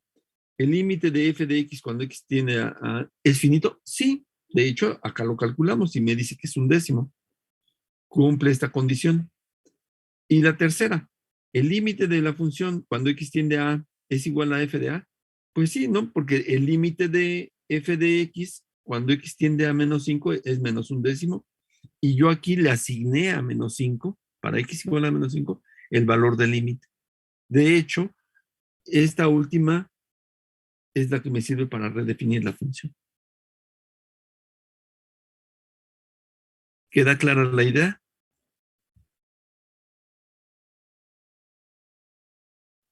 ¿El límite de f de x cuando x tiende a es finito? Sí, de hecho, acá lo calculamos y me dice que es un décimo. Cumple esta condición. Y la tercera, ¿el límite de la función cuando x tiende a es igual a f de a? Pues sí, ¿no? Porque el límite de f de x cuando x tiende a menos 5 es menos un décimo. Y yo aquí le asigné a menos 5, para x igual a menos 5, el valor del límite. De hecho, esta última es la que me sirve para redefinir la función. ¿Queda clara la idea?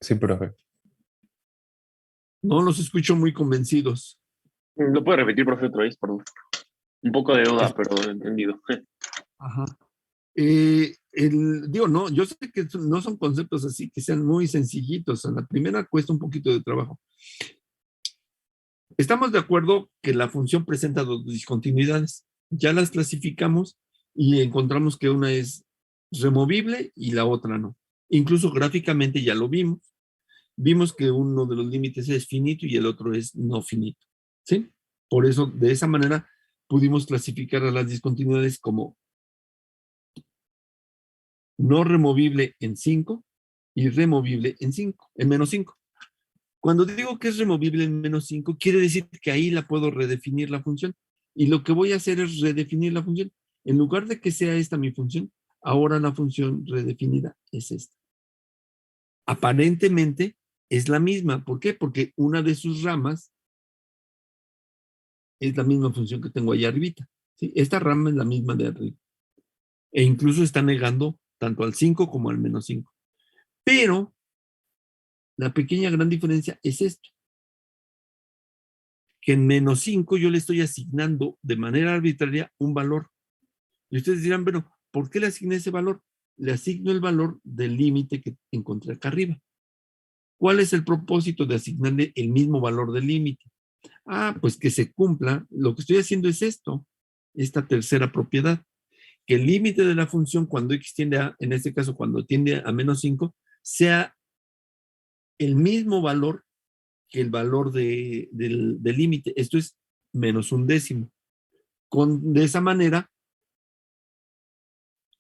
Sí, profe. No los escucho muy convencidos. ¿Lo puede repetir, profe, otra vez? Perdón. Un poco de duda, pero entendido. Ajá. Digo, no, yo sé que no son conceptos así que sean muy sencillitos. A la primera cuesta un poquito de trabajo. Estamos de acuerdo que la función presenta dos discontinuidades. Ya las clasificamos y encontramos que una es removible y la otra no. Incluso gráficamente ya lo vimos. Vimos que uno de los límites es finito y el otro es no finito. ¿Sí? Por eso, de esa manera, pudimos clasificar a las discontinuidades como no removible en 5 y removible en menos 5. Cuando digo que es removible en menos 5, quiere decir que ahí la puedo redefinir la función. Y lo que voy a hacer es redefinir la función. En lugar de que sea esta mi función, ahora la función redefinida es esta. Aparentemente es la misma. ¿Por qué? Porque una de sus ramas es la misma función que tengo allá arribita. ¿Sí? Esta rama es la misma de arriba. E incluso está negando tanto al 5 como al menos 5. Pero la pequeña gran diferencia es esto. Que en menos 5 yo le estoy asignando de manera arbitraria un valor. Y ustedes dirán, bueno, ¿por qué le asigné ese valor? Le asigno el valor del límite que encontré acá arriba. ¿Cuál es el propósito de asignarle el mismo valor del límite? Ah, pues que se cumpla. Lo que estoy haciendo es esto, esta tercera propiedad. Que el límite de la función cuando x tiende a, en este caso cuando tiende a menos 5, sea el mismo valor que el valor del límite. Esto es menos un décimo. De esa manera,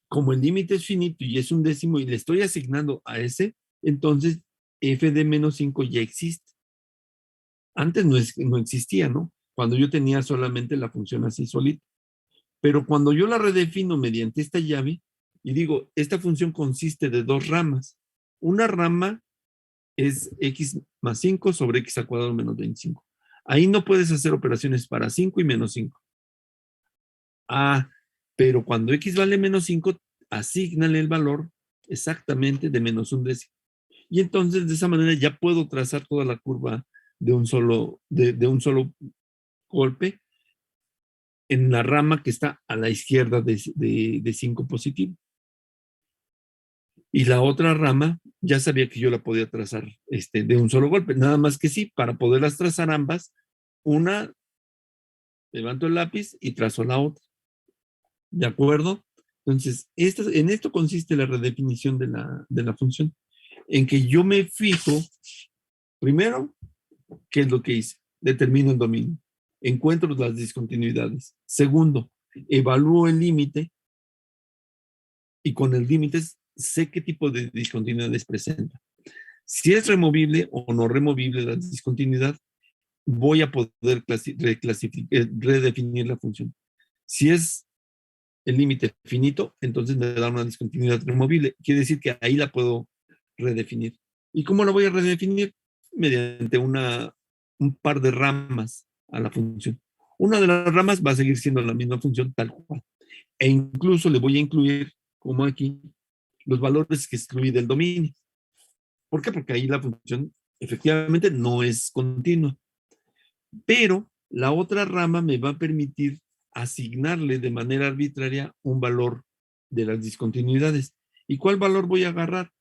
como el límite es finito y es un décimo y le estoy asignando a ese, entonces f de menos 5 ya existe. Antes no existía, ¿no? Cuando yo tenía solamente la función así solita. Pero cuando yo la redefino mediante esta llave y digo, esta función consiste de dos ramas. Una rama es x más 5 sobre x al cuadrado menos 25. Ahí no puedes hacer operaciones para 5 y menos 5. Ah, pero cuando x vale menos 5, asígnale el valor exactamente de menos un décimo. Y entonces de esa manera ya puedo trazar toda la curva de un solo golpe en la rama que está a la izquierda de 5 positivo. Y la otra rama, ya sabía que yo la podía trazar de un solo golpe. Nada más que sí, para poderlas trazar ambas, una, levanto el lápiz y trazo la otra. ¿De acuerdo? Entonces, en esto consiste la redefinición de la función. En que yo me fijo, primero, ¿qué es lo que hice? Determino el dominio. Encuentro las discontinuidades. Segundo, evalúo el límite y con el límite sé qué tipo de discontinuidades presenta. Si es removible o no removible la discontinuidad, voy a poder redefinir la función. Si es el límite finito, entonces me da una discontinuidad removible. Quiere decir que ahí la puedo redefinir. ¿Y cómo la voy a redefinir? Mediante un par de ramas a la función. Una de las ramas va a seguir siendo la misma función tal cual. E incluso le voy a incluir, como aquí, los valores que excluí del dominio. ¿Por qué? Porque ahí la función efectivamente no es continua. Pero la otra rama me va a permitir asignarle de manera arbitraria un valor de las discontinuidades. ¿Y cuál valor voy a agarrar?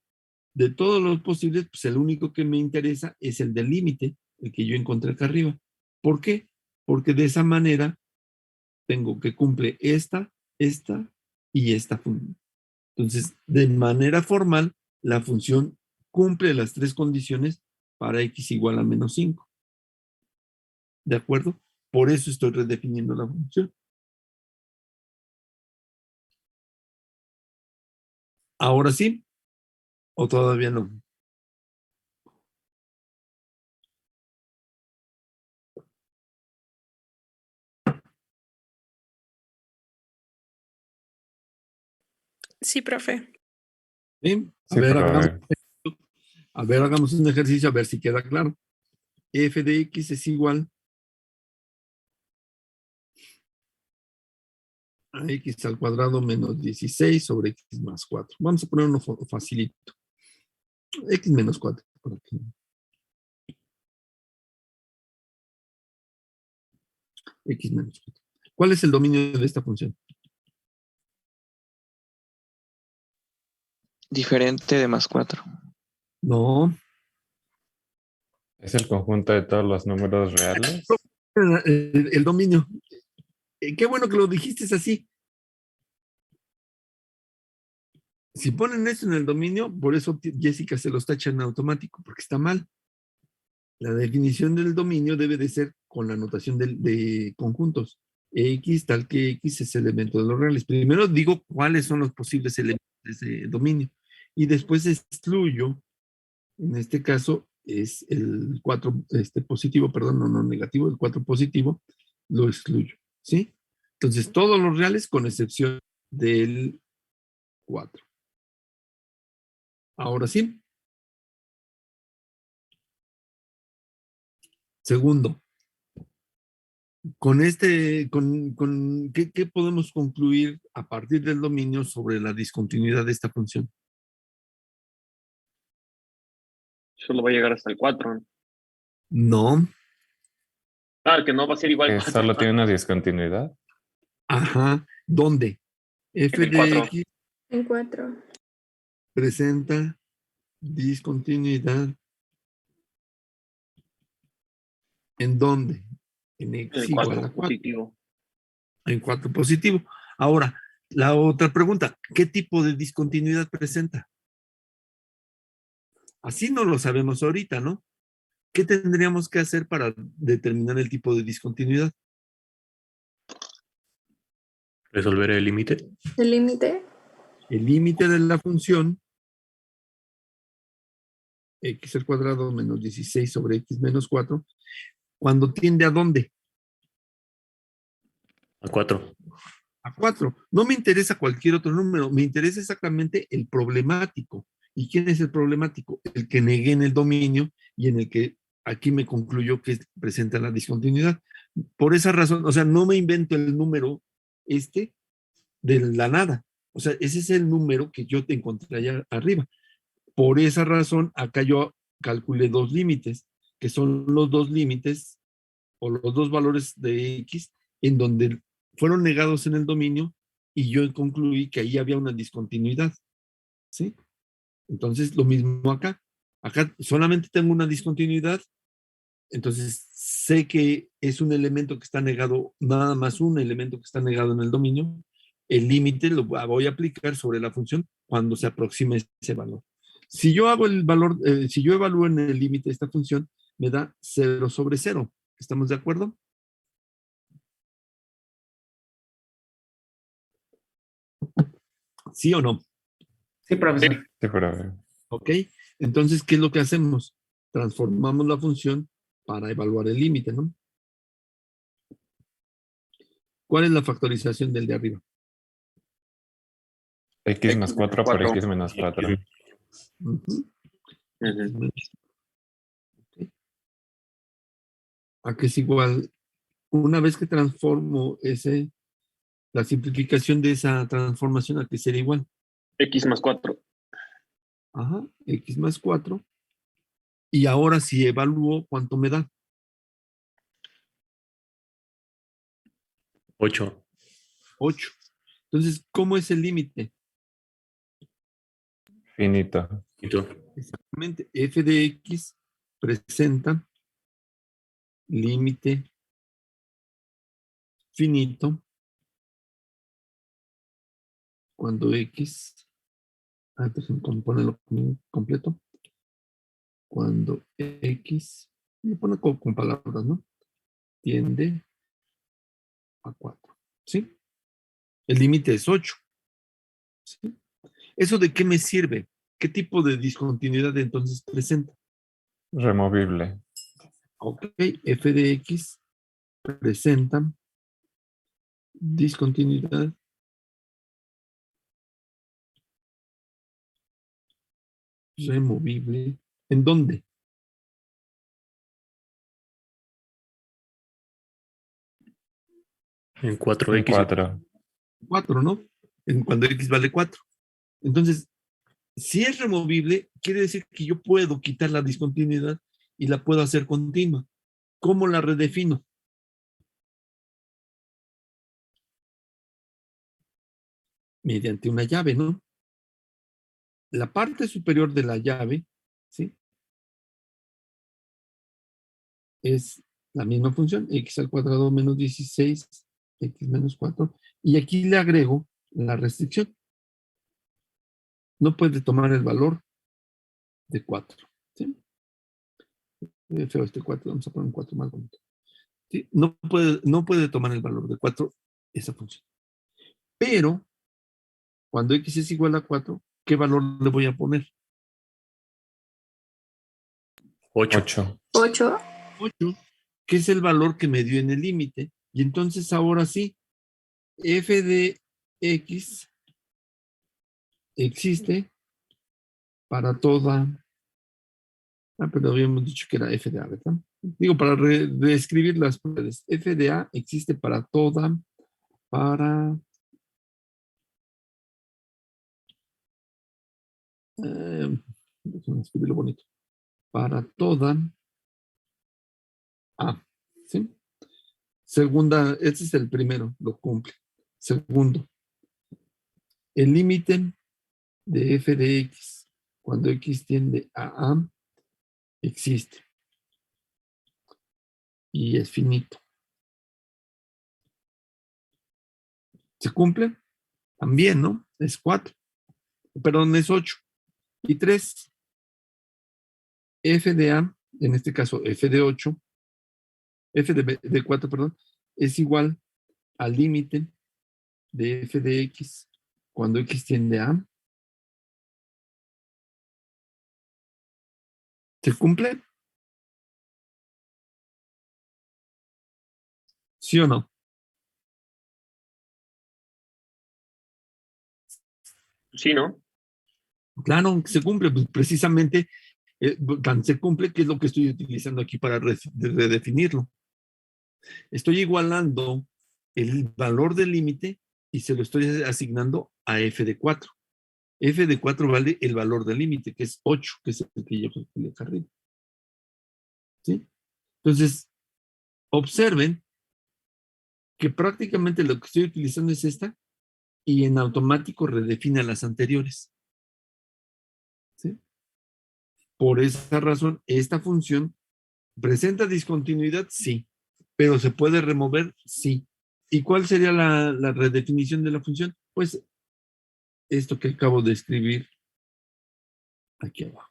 De todos los posibles, pues el único que me interesa es el del límite, el que yo encontré acá arriba. ¿Por qué? Porque de esa manera tengo que cumple esta y esta función. Entonces, de manera formal, la función cumple las tres condiciones para x igual a menos 5. ¿De acuerdo? Por eso estoy redefiniendo la función. ¿Ahora sí? ¿O todavía no? Sí, profe. ¿Sí? Sí, A ver, hagamos un ejercicio a ver si queda claro. F de X es igual a X al cuadrado menos 16 sobre X más 4. Vamos a poner uno facilito. X menos 4. Por aquí. X menos 4. ¿Cuál es el dominio de esta función? Diferente de más 4. No. ¿Es el conjunto de todos los números reales? El dominio. Qué bueno que lo dijiste así. Si ponen esto en el dominio, por eso Jessica se los tacha en automático, porque está mal. La definición del dominio debe de ser con la notación de conjuntos. X tal que X es elemento de los reales. Primero digo cuáles son los posibles elementos de dominio y después excluyo, en este caso es el 4 positivo, perdón, no negativo, el 4 positivo, lo excluyo, ¿sí? Entonces todos los reales con excepción del 4. Ahora sí. Segundo, ¿qué podemos concluir a partir del dominio sobre la discontinuidad de esta función? Solo va a llegar hasta el 4. No. Ah, que no va a ser igual ¿Que 4. solo tiene una discontinuidad? Ajá. ¿Dónde? F el de 4. X En 4. presenta discontinuidad. ¿En dónde? En X El igual 4 a 4. positivo. En 4 positivo. Ahora, la otra pregunta, ¿qué tipo de discontinuidad presenta? Así no lo sabemos ahorita, ¿no? ¿Qué tendríamos que hacer para determinar el tipo de discontinuidad? Resolver el límite. ¿El límite? El límite de la función x al cuadrado menos 16 sobre x menos 4, cuando tiende a dónde? A 4. A 4. No me interesa cualquier otro número, me interesa exactamente el problemático. ¿Y quién es el problemático? El que negué en el dominio y en el que aquí me concluyó que presenta la discontinuidad. Por esa razón, o sea, no me invento el número de la nada. O sea, ese es el número que yo te encontré allá arriba. Por esa razón, acá yo calculé dos límites, que son los dos límites o los dos valores de X en donde fueron negados en el dominio y yo concluí que ahí había una discontinuidad. ¿Sí? Entonces, lo mismo acá. Acá solamente tengo una discontinuidad, entonces sé que es un elemento que está negado, nada más un elemento que está negado en el dominio. El límite lo voy a aplicar sobre la función cuando se aproxime ese valor. Si yo hago el valor, si yo evalúo en el límite de esta función, me da 0 sobre 0. ¿Estamos de acuerdo? ¿Sí o no? Sí, profesor. Sí, pero ¿Ok? Entonces, ¿qué es lo que hacemos? Transformamos la función para evaluar el límite, ¿no? ¿Cuál es la factorización del de arriba? X más 4 por X menos 4. Ujú. Ujú. Ok. ¿A qué es igual? Una vez que transformo la simplificación de esa transformación, ¿a qué sería igual? X más 4. Ajá, X más 4. Y ahora si evalúo, ¿cuánto me da? 8. 8. Entonces, ¿cómo es el límite? Finito. Exactamente, f de x presenta límite finito cuando x, déjenme ponerlo completo, cuando x, me pone con palabras, ¿no? tiende a 4. ¿Sí? El límite es 8. ¿Sí? ¿Eso de qué me sirve? ¿Qué tipo de discontinuidad entonces presenta? Removible. Ok, f de x presenta discontinuidad removible. ¿En dónde? En 4x. En 4. 4, ¿no? Cuando x vale 4. Entonces, si es removible, quiere decir que yo puedo quitar la discontinuidad y la puedo hacer continua. ¿Cómo la redefino? Mediante una llave, ¿no? La parte superior de la llave, ¿sí? Es la misma función, x al cuadrado menos 16, x menos 4. Y aquí le agrego la restricción. No puede tomar el valor de 4. ¿Sí? Feo este 4, vamos a poner un 4 más bonito. ¿Sí? No puede tomar el valor de 4 esa función. Pero, cuando x es igual a 4, ¿qué valor le voy a poner? 8. 8. 8, que es el valor que me dio en el límite. Y entonces ahora sí, f de x existe para toda. Pero habíamos dicho que era f de a, ¿verdad? Digo, para reescribir las propiedades. F de a existe para toda, para déjame escribirlo bonito. Para toda a. ¿Sí? Segunda, este es el primero, lo cumple. Segundo, el límite de f de x cuando x tiende a existe y es finito. ¿Se cumple? También, ¿no? Es 4. Perdón, es 8. Y 3. F de A, en este caso F de 8, F de 4, perdón, es igual al límite de F de X cuando X tiende a A. ¿Se cumple? ¿Sí o no? Sí, ¿no? Claro, se cumple, pues precisamente tan se cumple que es lo que estoy utilizando aquí para redefinirlo. Estoy igualando el valor del límite y se lo estoy asignando a F de 4. F de 4 vale el valor del límite, que es 8, que es el que yo calculé acá arriba. ¿Sí? Entonces, observen que prácticamente lo que estoy utilizando es esta y en automático redefine las anteriores. ¿Sí? Por esa razón, esta función presenta discontinuidad, sí, pero se puede remover, sí. ¿Y cuál sería la redefinición de la función? Pues esto que acabo de escribir aquí abajo.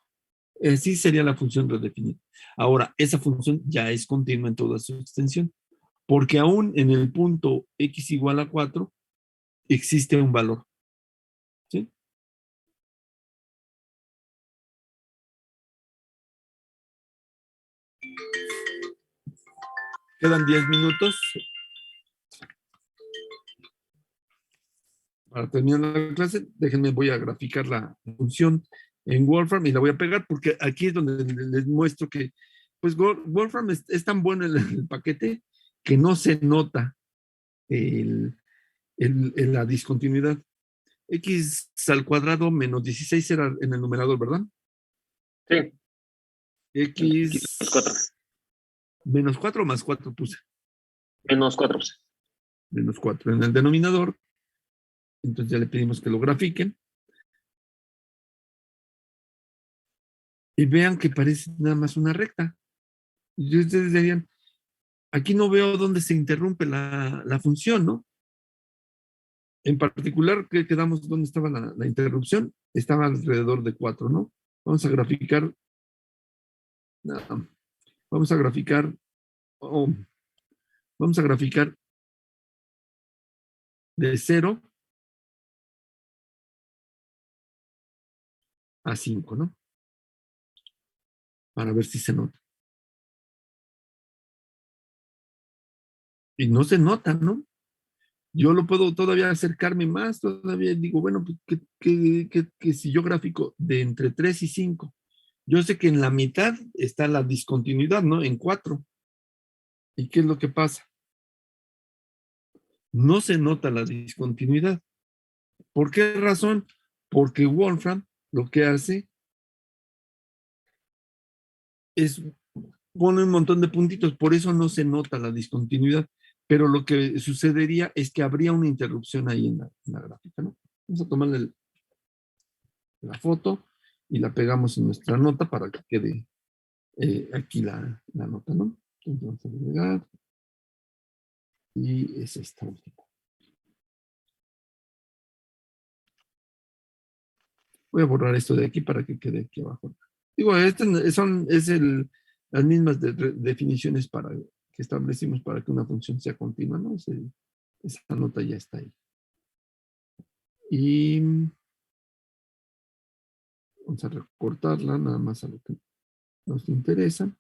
Sí sería la función redefinida. Ahora, esa función ya es continua en toda su extensión, porque aún en el punto x igual a 4 existe un valor. ¿Sí? Quedan 10 minutos para terminar la clase. Déjenme, voy a graficar la función en Wolfram y la voy a pegar porque aquí es donde les muestro que pues Wolfram es tan bueno en el paquete que no se nota la discontinuidad. X al cuadrado menos 16 era en el numerador, ¿verdad? Sí. X Menos 4. menos 4 más 4 puse. Menos 4. Menos 4 en el denominador. Entonces ya le pedimos que lo grafiquen. Y vean que parece nada más una recta. Y ustedes dirían, aquí no veo dónde se interrumpe la función, ¿no? En particular, ¿qué quedamos? ¿Dónde estaba la interrupción? Estaba alrededor de 4, ¿no? Vamos a graficar. No, vamos a graficar. Vamos a graficar de 0 a 5, ¿no? Para ver si se nota. Y no se nota, ¿no? Yo lo puedo todavía acercarme más, todavía digo, bueno, pues, que si yo gráfico de entre 3 y 5, yo sé que en la mitad está la discontinuidad, ¿no? En 4. ¿Y qué es lo que pasa? No se nota la discontinuidad. ¿Por qué razón? Porque Wolfram lo que hace es pone un montón de puntitos, por eso no se nota la discontinuidad. Pero lo que sucedería es que habría una interrupción ahí en la gráfica, ¿no? Vamos a tomarle la foto y la pegamos en nuestra nota para que quede aquí la nota, ¿no? Entonces vamos a agregar y es esta última. Voy a borrar esto de aquí para que quede aquí abajo. Digo, las mismas definiciones que establecimos para que una función sea continua, ¿no? Esa nota ya está ahí. Y vamos a recortarla nada más a lo que nos interesa,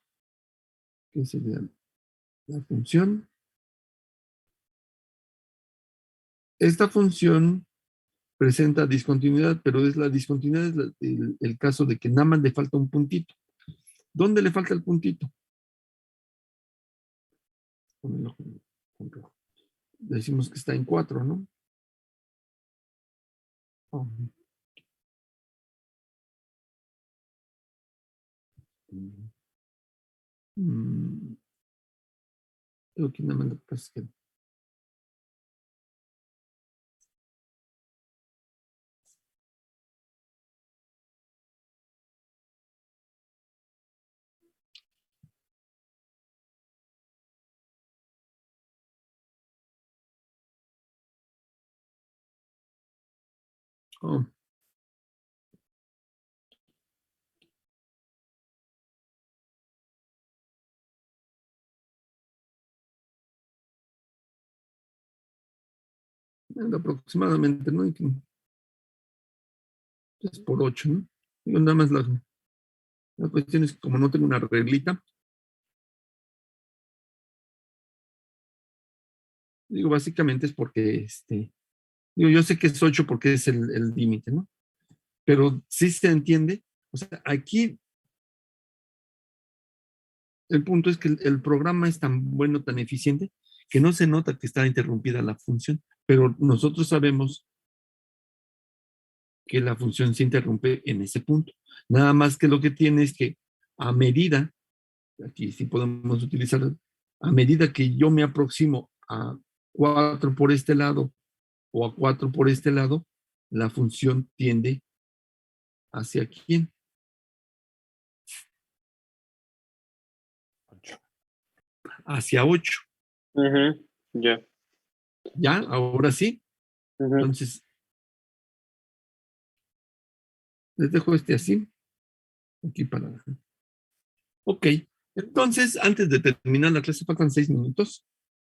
que sería la función. Esta función presenta discontinuidad, pero la discontinuidad es el caso de que nada más le falta un puntito. ¿Dónde le falta el puntito? Decimos que está en 4, ¿no? Oh. Creo que nada más lo que pasa es que oh. Aproximadamente, ¿no? Es por 8, ¿no? Digo, nada más la cuestión es que como no tengo una reglita, digo, básicamente es porque, digo, yo sé que es 8 porque es el límite, ¿no? Pero sí se entiende, o sea, aquí el punto es que el programa es tan bueno, tan eficiente, que no se nota que está interrumpida la función, pero nosotros sabemos que la función se interrumpe en ese punto. Nada más que lo que tiene es que a medida, aquí sí podemos utilizar, a medida que yo me aproximo a 4 por este lado o a 4 por este lado, la función tiende hacia quién. 8. Hacia 8. Ya. ¿Ya? Ahora sí. Entonces, les dejo así. Aquí para... Ok. Entonces, antes de terminar la clase, faltan 6 minutos.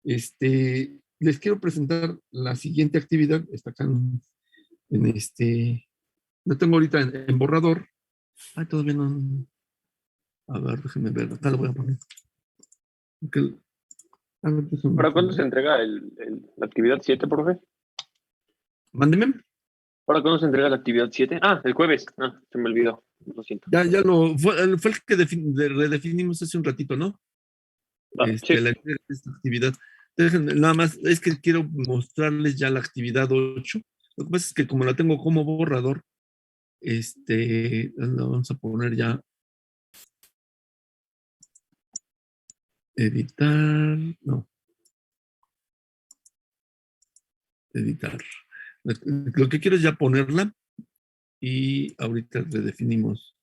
Les quiero presentar la siguiente actividad. Está acá lo tengo ahorita en borrador. Ay, todavía no. A ver, déjenme ver. Acá lo voy a poner. Okay. A ver, ¿Para cuándo se entrega la actividad 7, profe? Mándeme. ¿Para cuándo se entrega la actividad 7? Ah, el jueves. Ah, se me olvidó. Lo siento. Ya fue el que redefinimos hace un ratito, ¿no? Sí. La esta actividad. Déjenme, nada más, es que quiero mostrarles ya la actividad 8. Lo que pasa es que como la tengo como borrador, la vamos a poner ya. Editar, no. Editar. Lo que quiero es ya ponerla y ahorita redefinimos.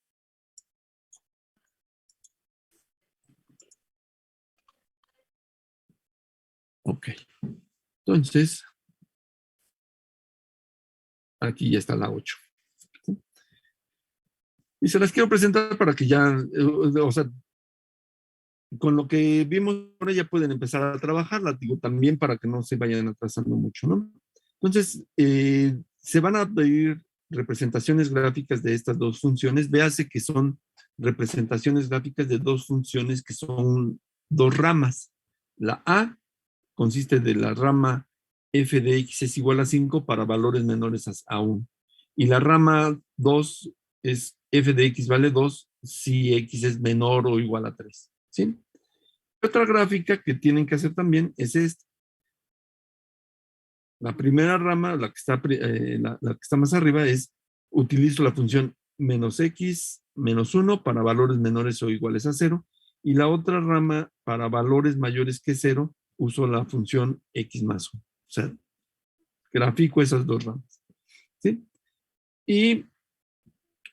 Ok. Entonces, aquí ya está la 8. Y se las quiero presentar para que ya, o sea, con lo que vimos ahora ya pueden empezar a trabajarla, digo, también para que no se vayan atrasando mucho, ¿no? Entonces, se van a pedir representaciones gráficas de estas dos funciones. Véase que son representaciones gráficas de dos funciones que son dos ramas. La A consiste de la rama f de x es igual a 5 para valores menores a 1. Y la rama 2 es f de x vale 2 si x es menor o igual a 3. ¿Sí? Otra gráfica que tienen que hacer también es esta. La primera rama, la que está más arriba, es utilizo la función menos x menos 1 para valores menores o iguales a 0. Y la otra rama, para valores mayores que 0, uso la función x más 1. O sea, grafico esas dos ramas. ¿Sí? Y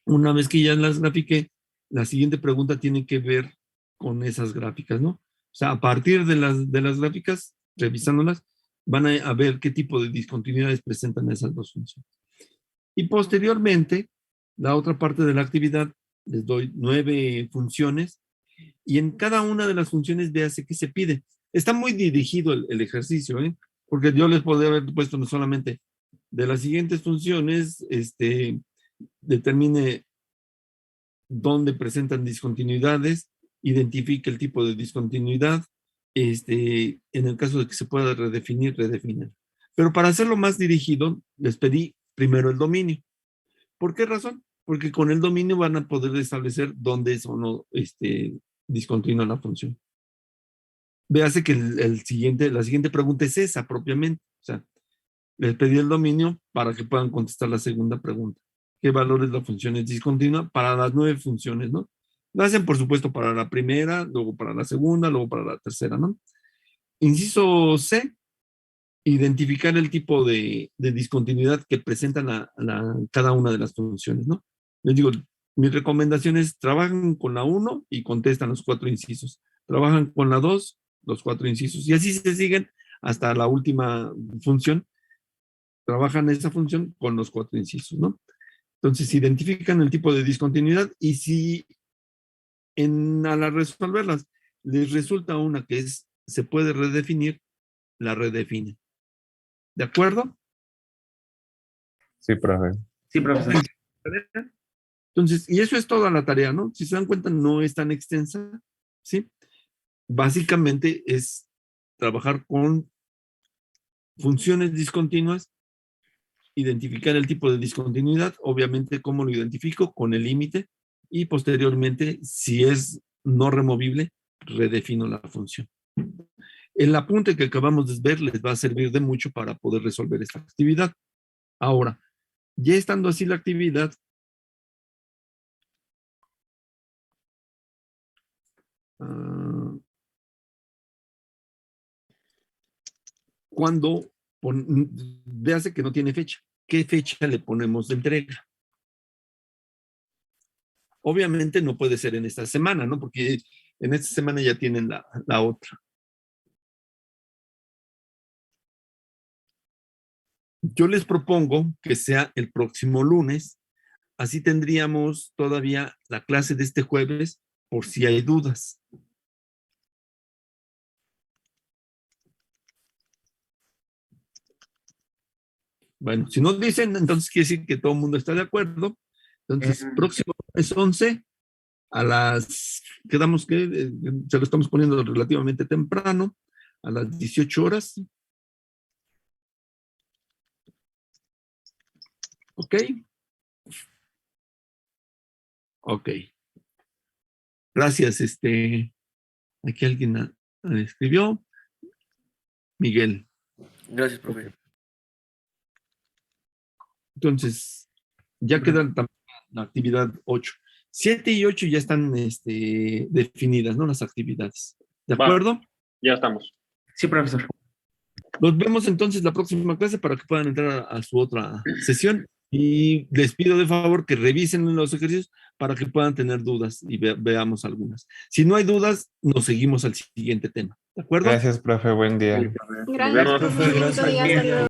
una vez que ya las grafiqué, la siguiente pregunta tiene que ver con esas gráficas, ¿no? O sea, a partir de las gráficas, revisándolas, van a ver qué tipo de discontinuidades presentan esas dos funciones. Y posteriormente, la otra parte de la actividad, les doy 9 funciones, y en cada una de las funciones véase qué se pide. Está muy dirigido el ejercicio, ¿eh? Porque yo les podría haber puesto no solamente de las siguientes funciones, determine dónde presentan discontinuidades, identifique el tipo de discontinuidad, en el caso de que se pueda redefinir, redefinen. Pero para hacerlo más dirigido, les pedí primero el dominio. ¿Por qué razón? Porque con el dominio van a poder establecer dónde es o no discontinua la función. Véase que la siguiente pregunta es esa propiamente. O sea, les pedí el dominio para que puedan contestar la segunda pregunta. ¿Qué valores la función es discontinua? Para las 9 funciones, ¿no? Lo hacen, por supuesto, para la primera, luego para la segunda, luego para la tercera, ¿no? Inciso C, identificar el tipo de discontinuidad que presentan cada una de las funciones, ¿no? Les digo, mis recomendaciones, trabajan con la 1 y contestan los 4 incisos. Trabajan con la 2, los 4 incisos. Y así se siguen hasta la última función. Trabajan esa función con los 4 incisos, ¿no? Entonces, identifican el tipo de discontinuidad y si al resolverlas les resulta una que se puede redefinir, la redefinen. ¿De acuerdo? Sí, profe. Sí, profesor. Entonces, y eso es toda la tarea, ¿no? Si se dan cuenta, no es tan extensa, ¿sí? Básicamente es trabajar con funciones discontinuas, identificar el tipo de discontinuidad, obviamente, ¿cómo lo identifico? Con el límite, y posteriormente, si es no removible, redefino la función. El apunte que acabamos de ver les va a servir de mucho para poder resolver esta actividad. Ahora, ya estando así la actividad, cuando véase que no tiene fecha, ¿qué fecha le ponemos de entrega? Obviamente no puede ser en esta semana, ¿no? Porque en esta semana ya tienen la otra. Yo les propongo que sea el próximo lunes, así tendríamos todavía la clase de este jueves por si hay dudas. Bueno, si no dicen, entonces quiere decir que todo el mundo está de acuerdo. Entonces, próximo es 11, quedamos que se lo estamos poniendo relativamente temprano, a las 18 horas. ¿Ok? Ok. Gracias, aquí alguien escribió. Miguel. Gracias, profe. Entonces, ya quedan también la actividad 8. 7 y 8 ya están definidas, ¿no? Las actividades. ¿De acuerdo? Ya estamos. Sí, profesor. Nos vemos entonces la próxima clase para que puedan entrar a su otra sesión. Y les pido de favor que revisen los ejercicios para que puedan tener dudas y veamos algunas. Si no hay dudas, nos seguimos al siguiente tema. ¿De acuerdo? Gracias, profe. Buen día. Gracias, profe. Bonito día, hasta luego.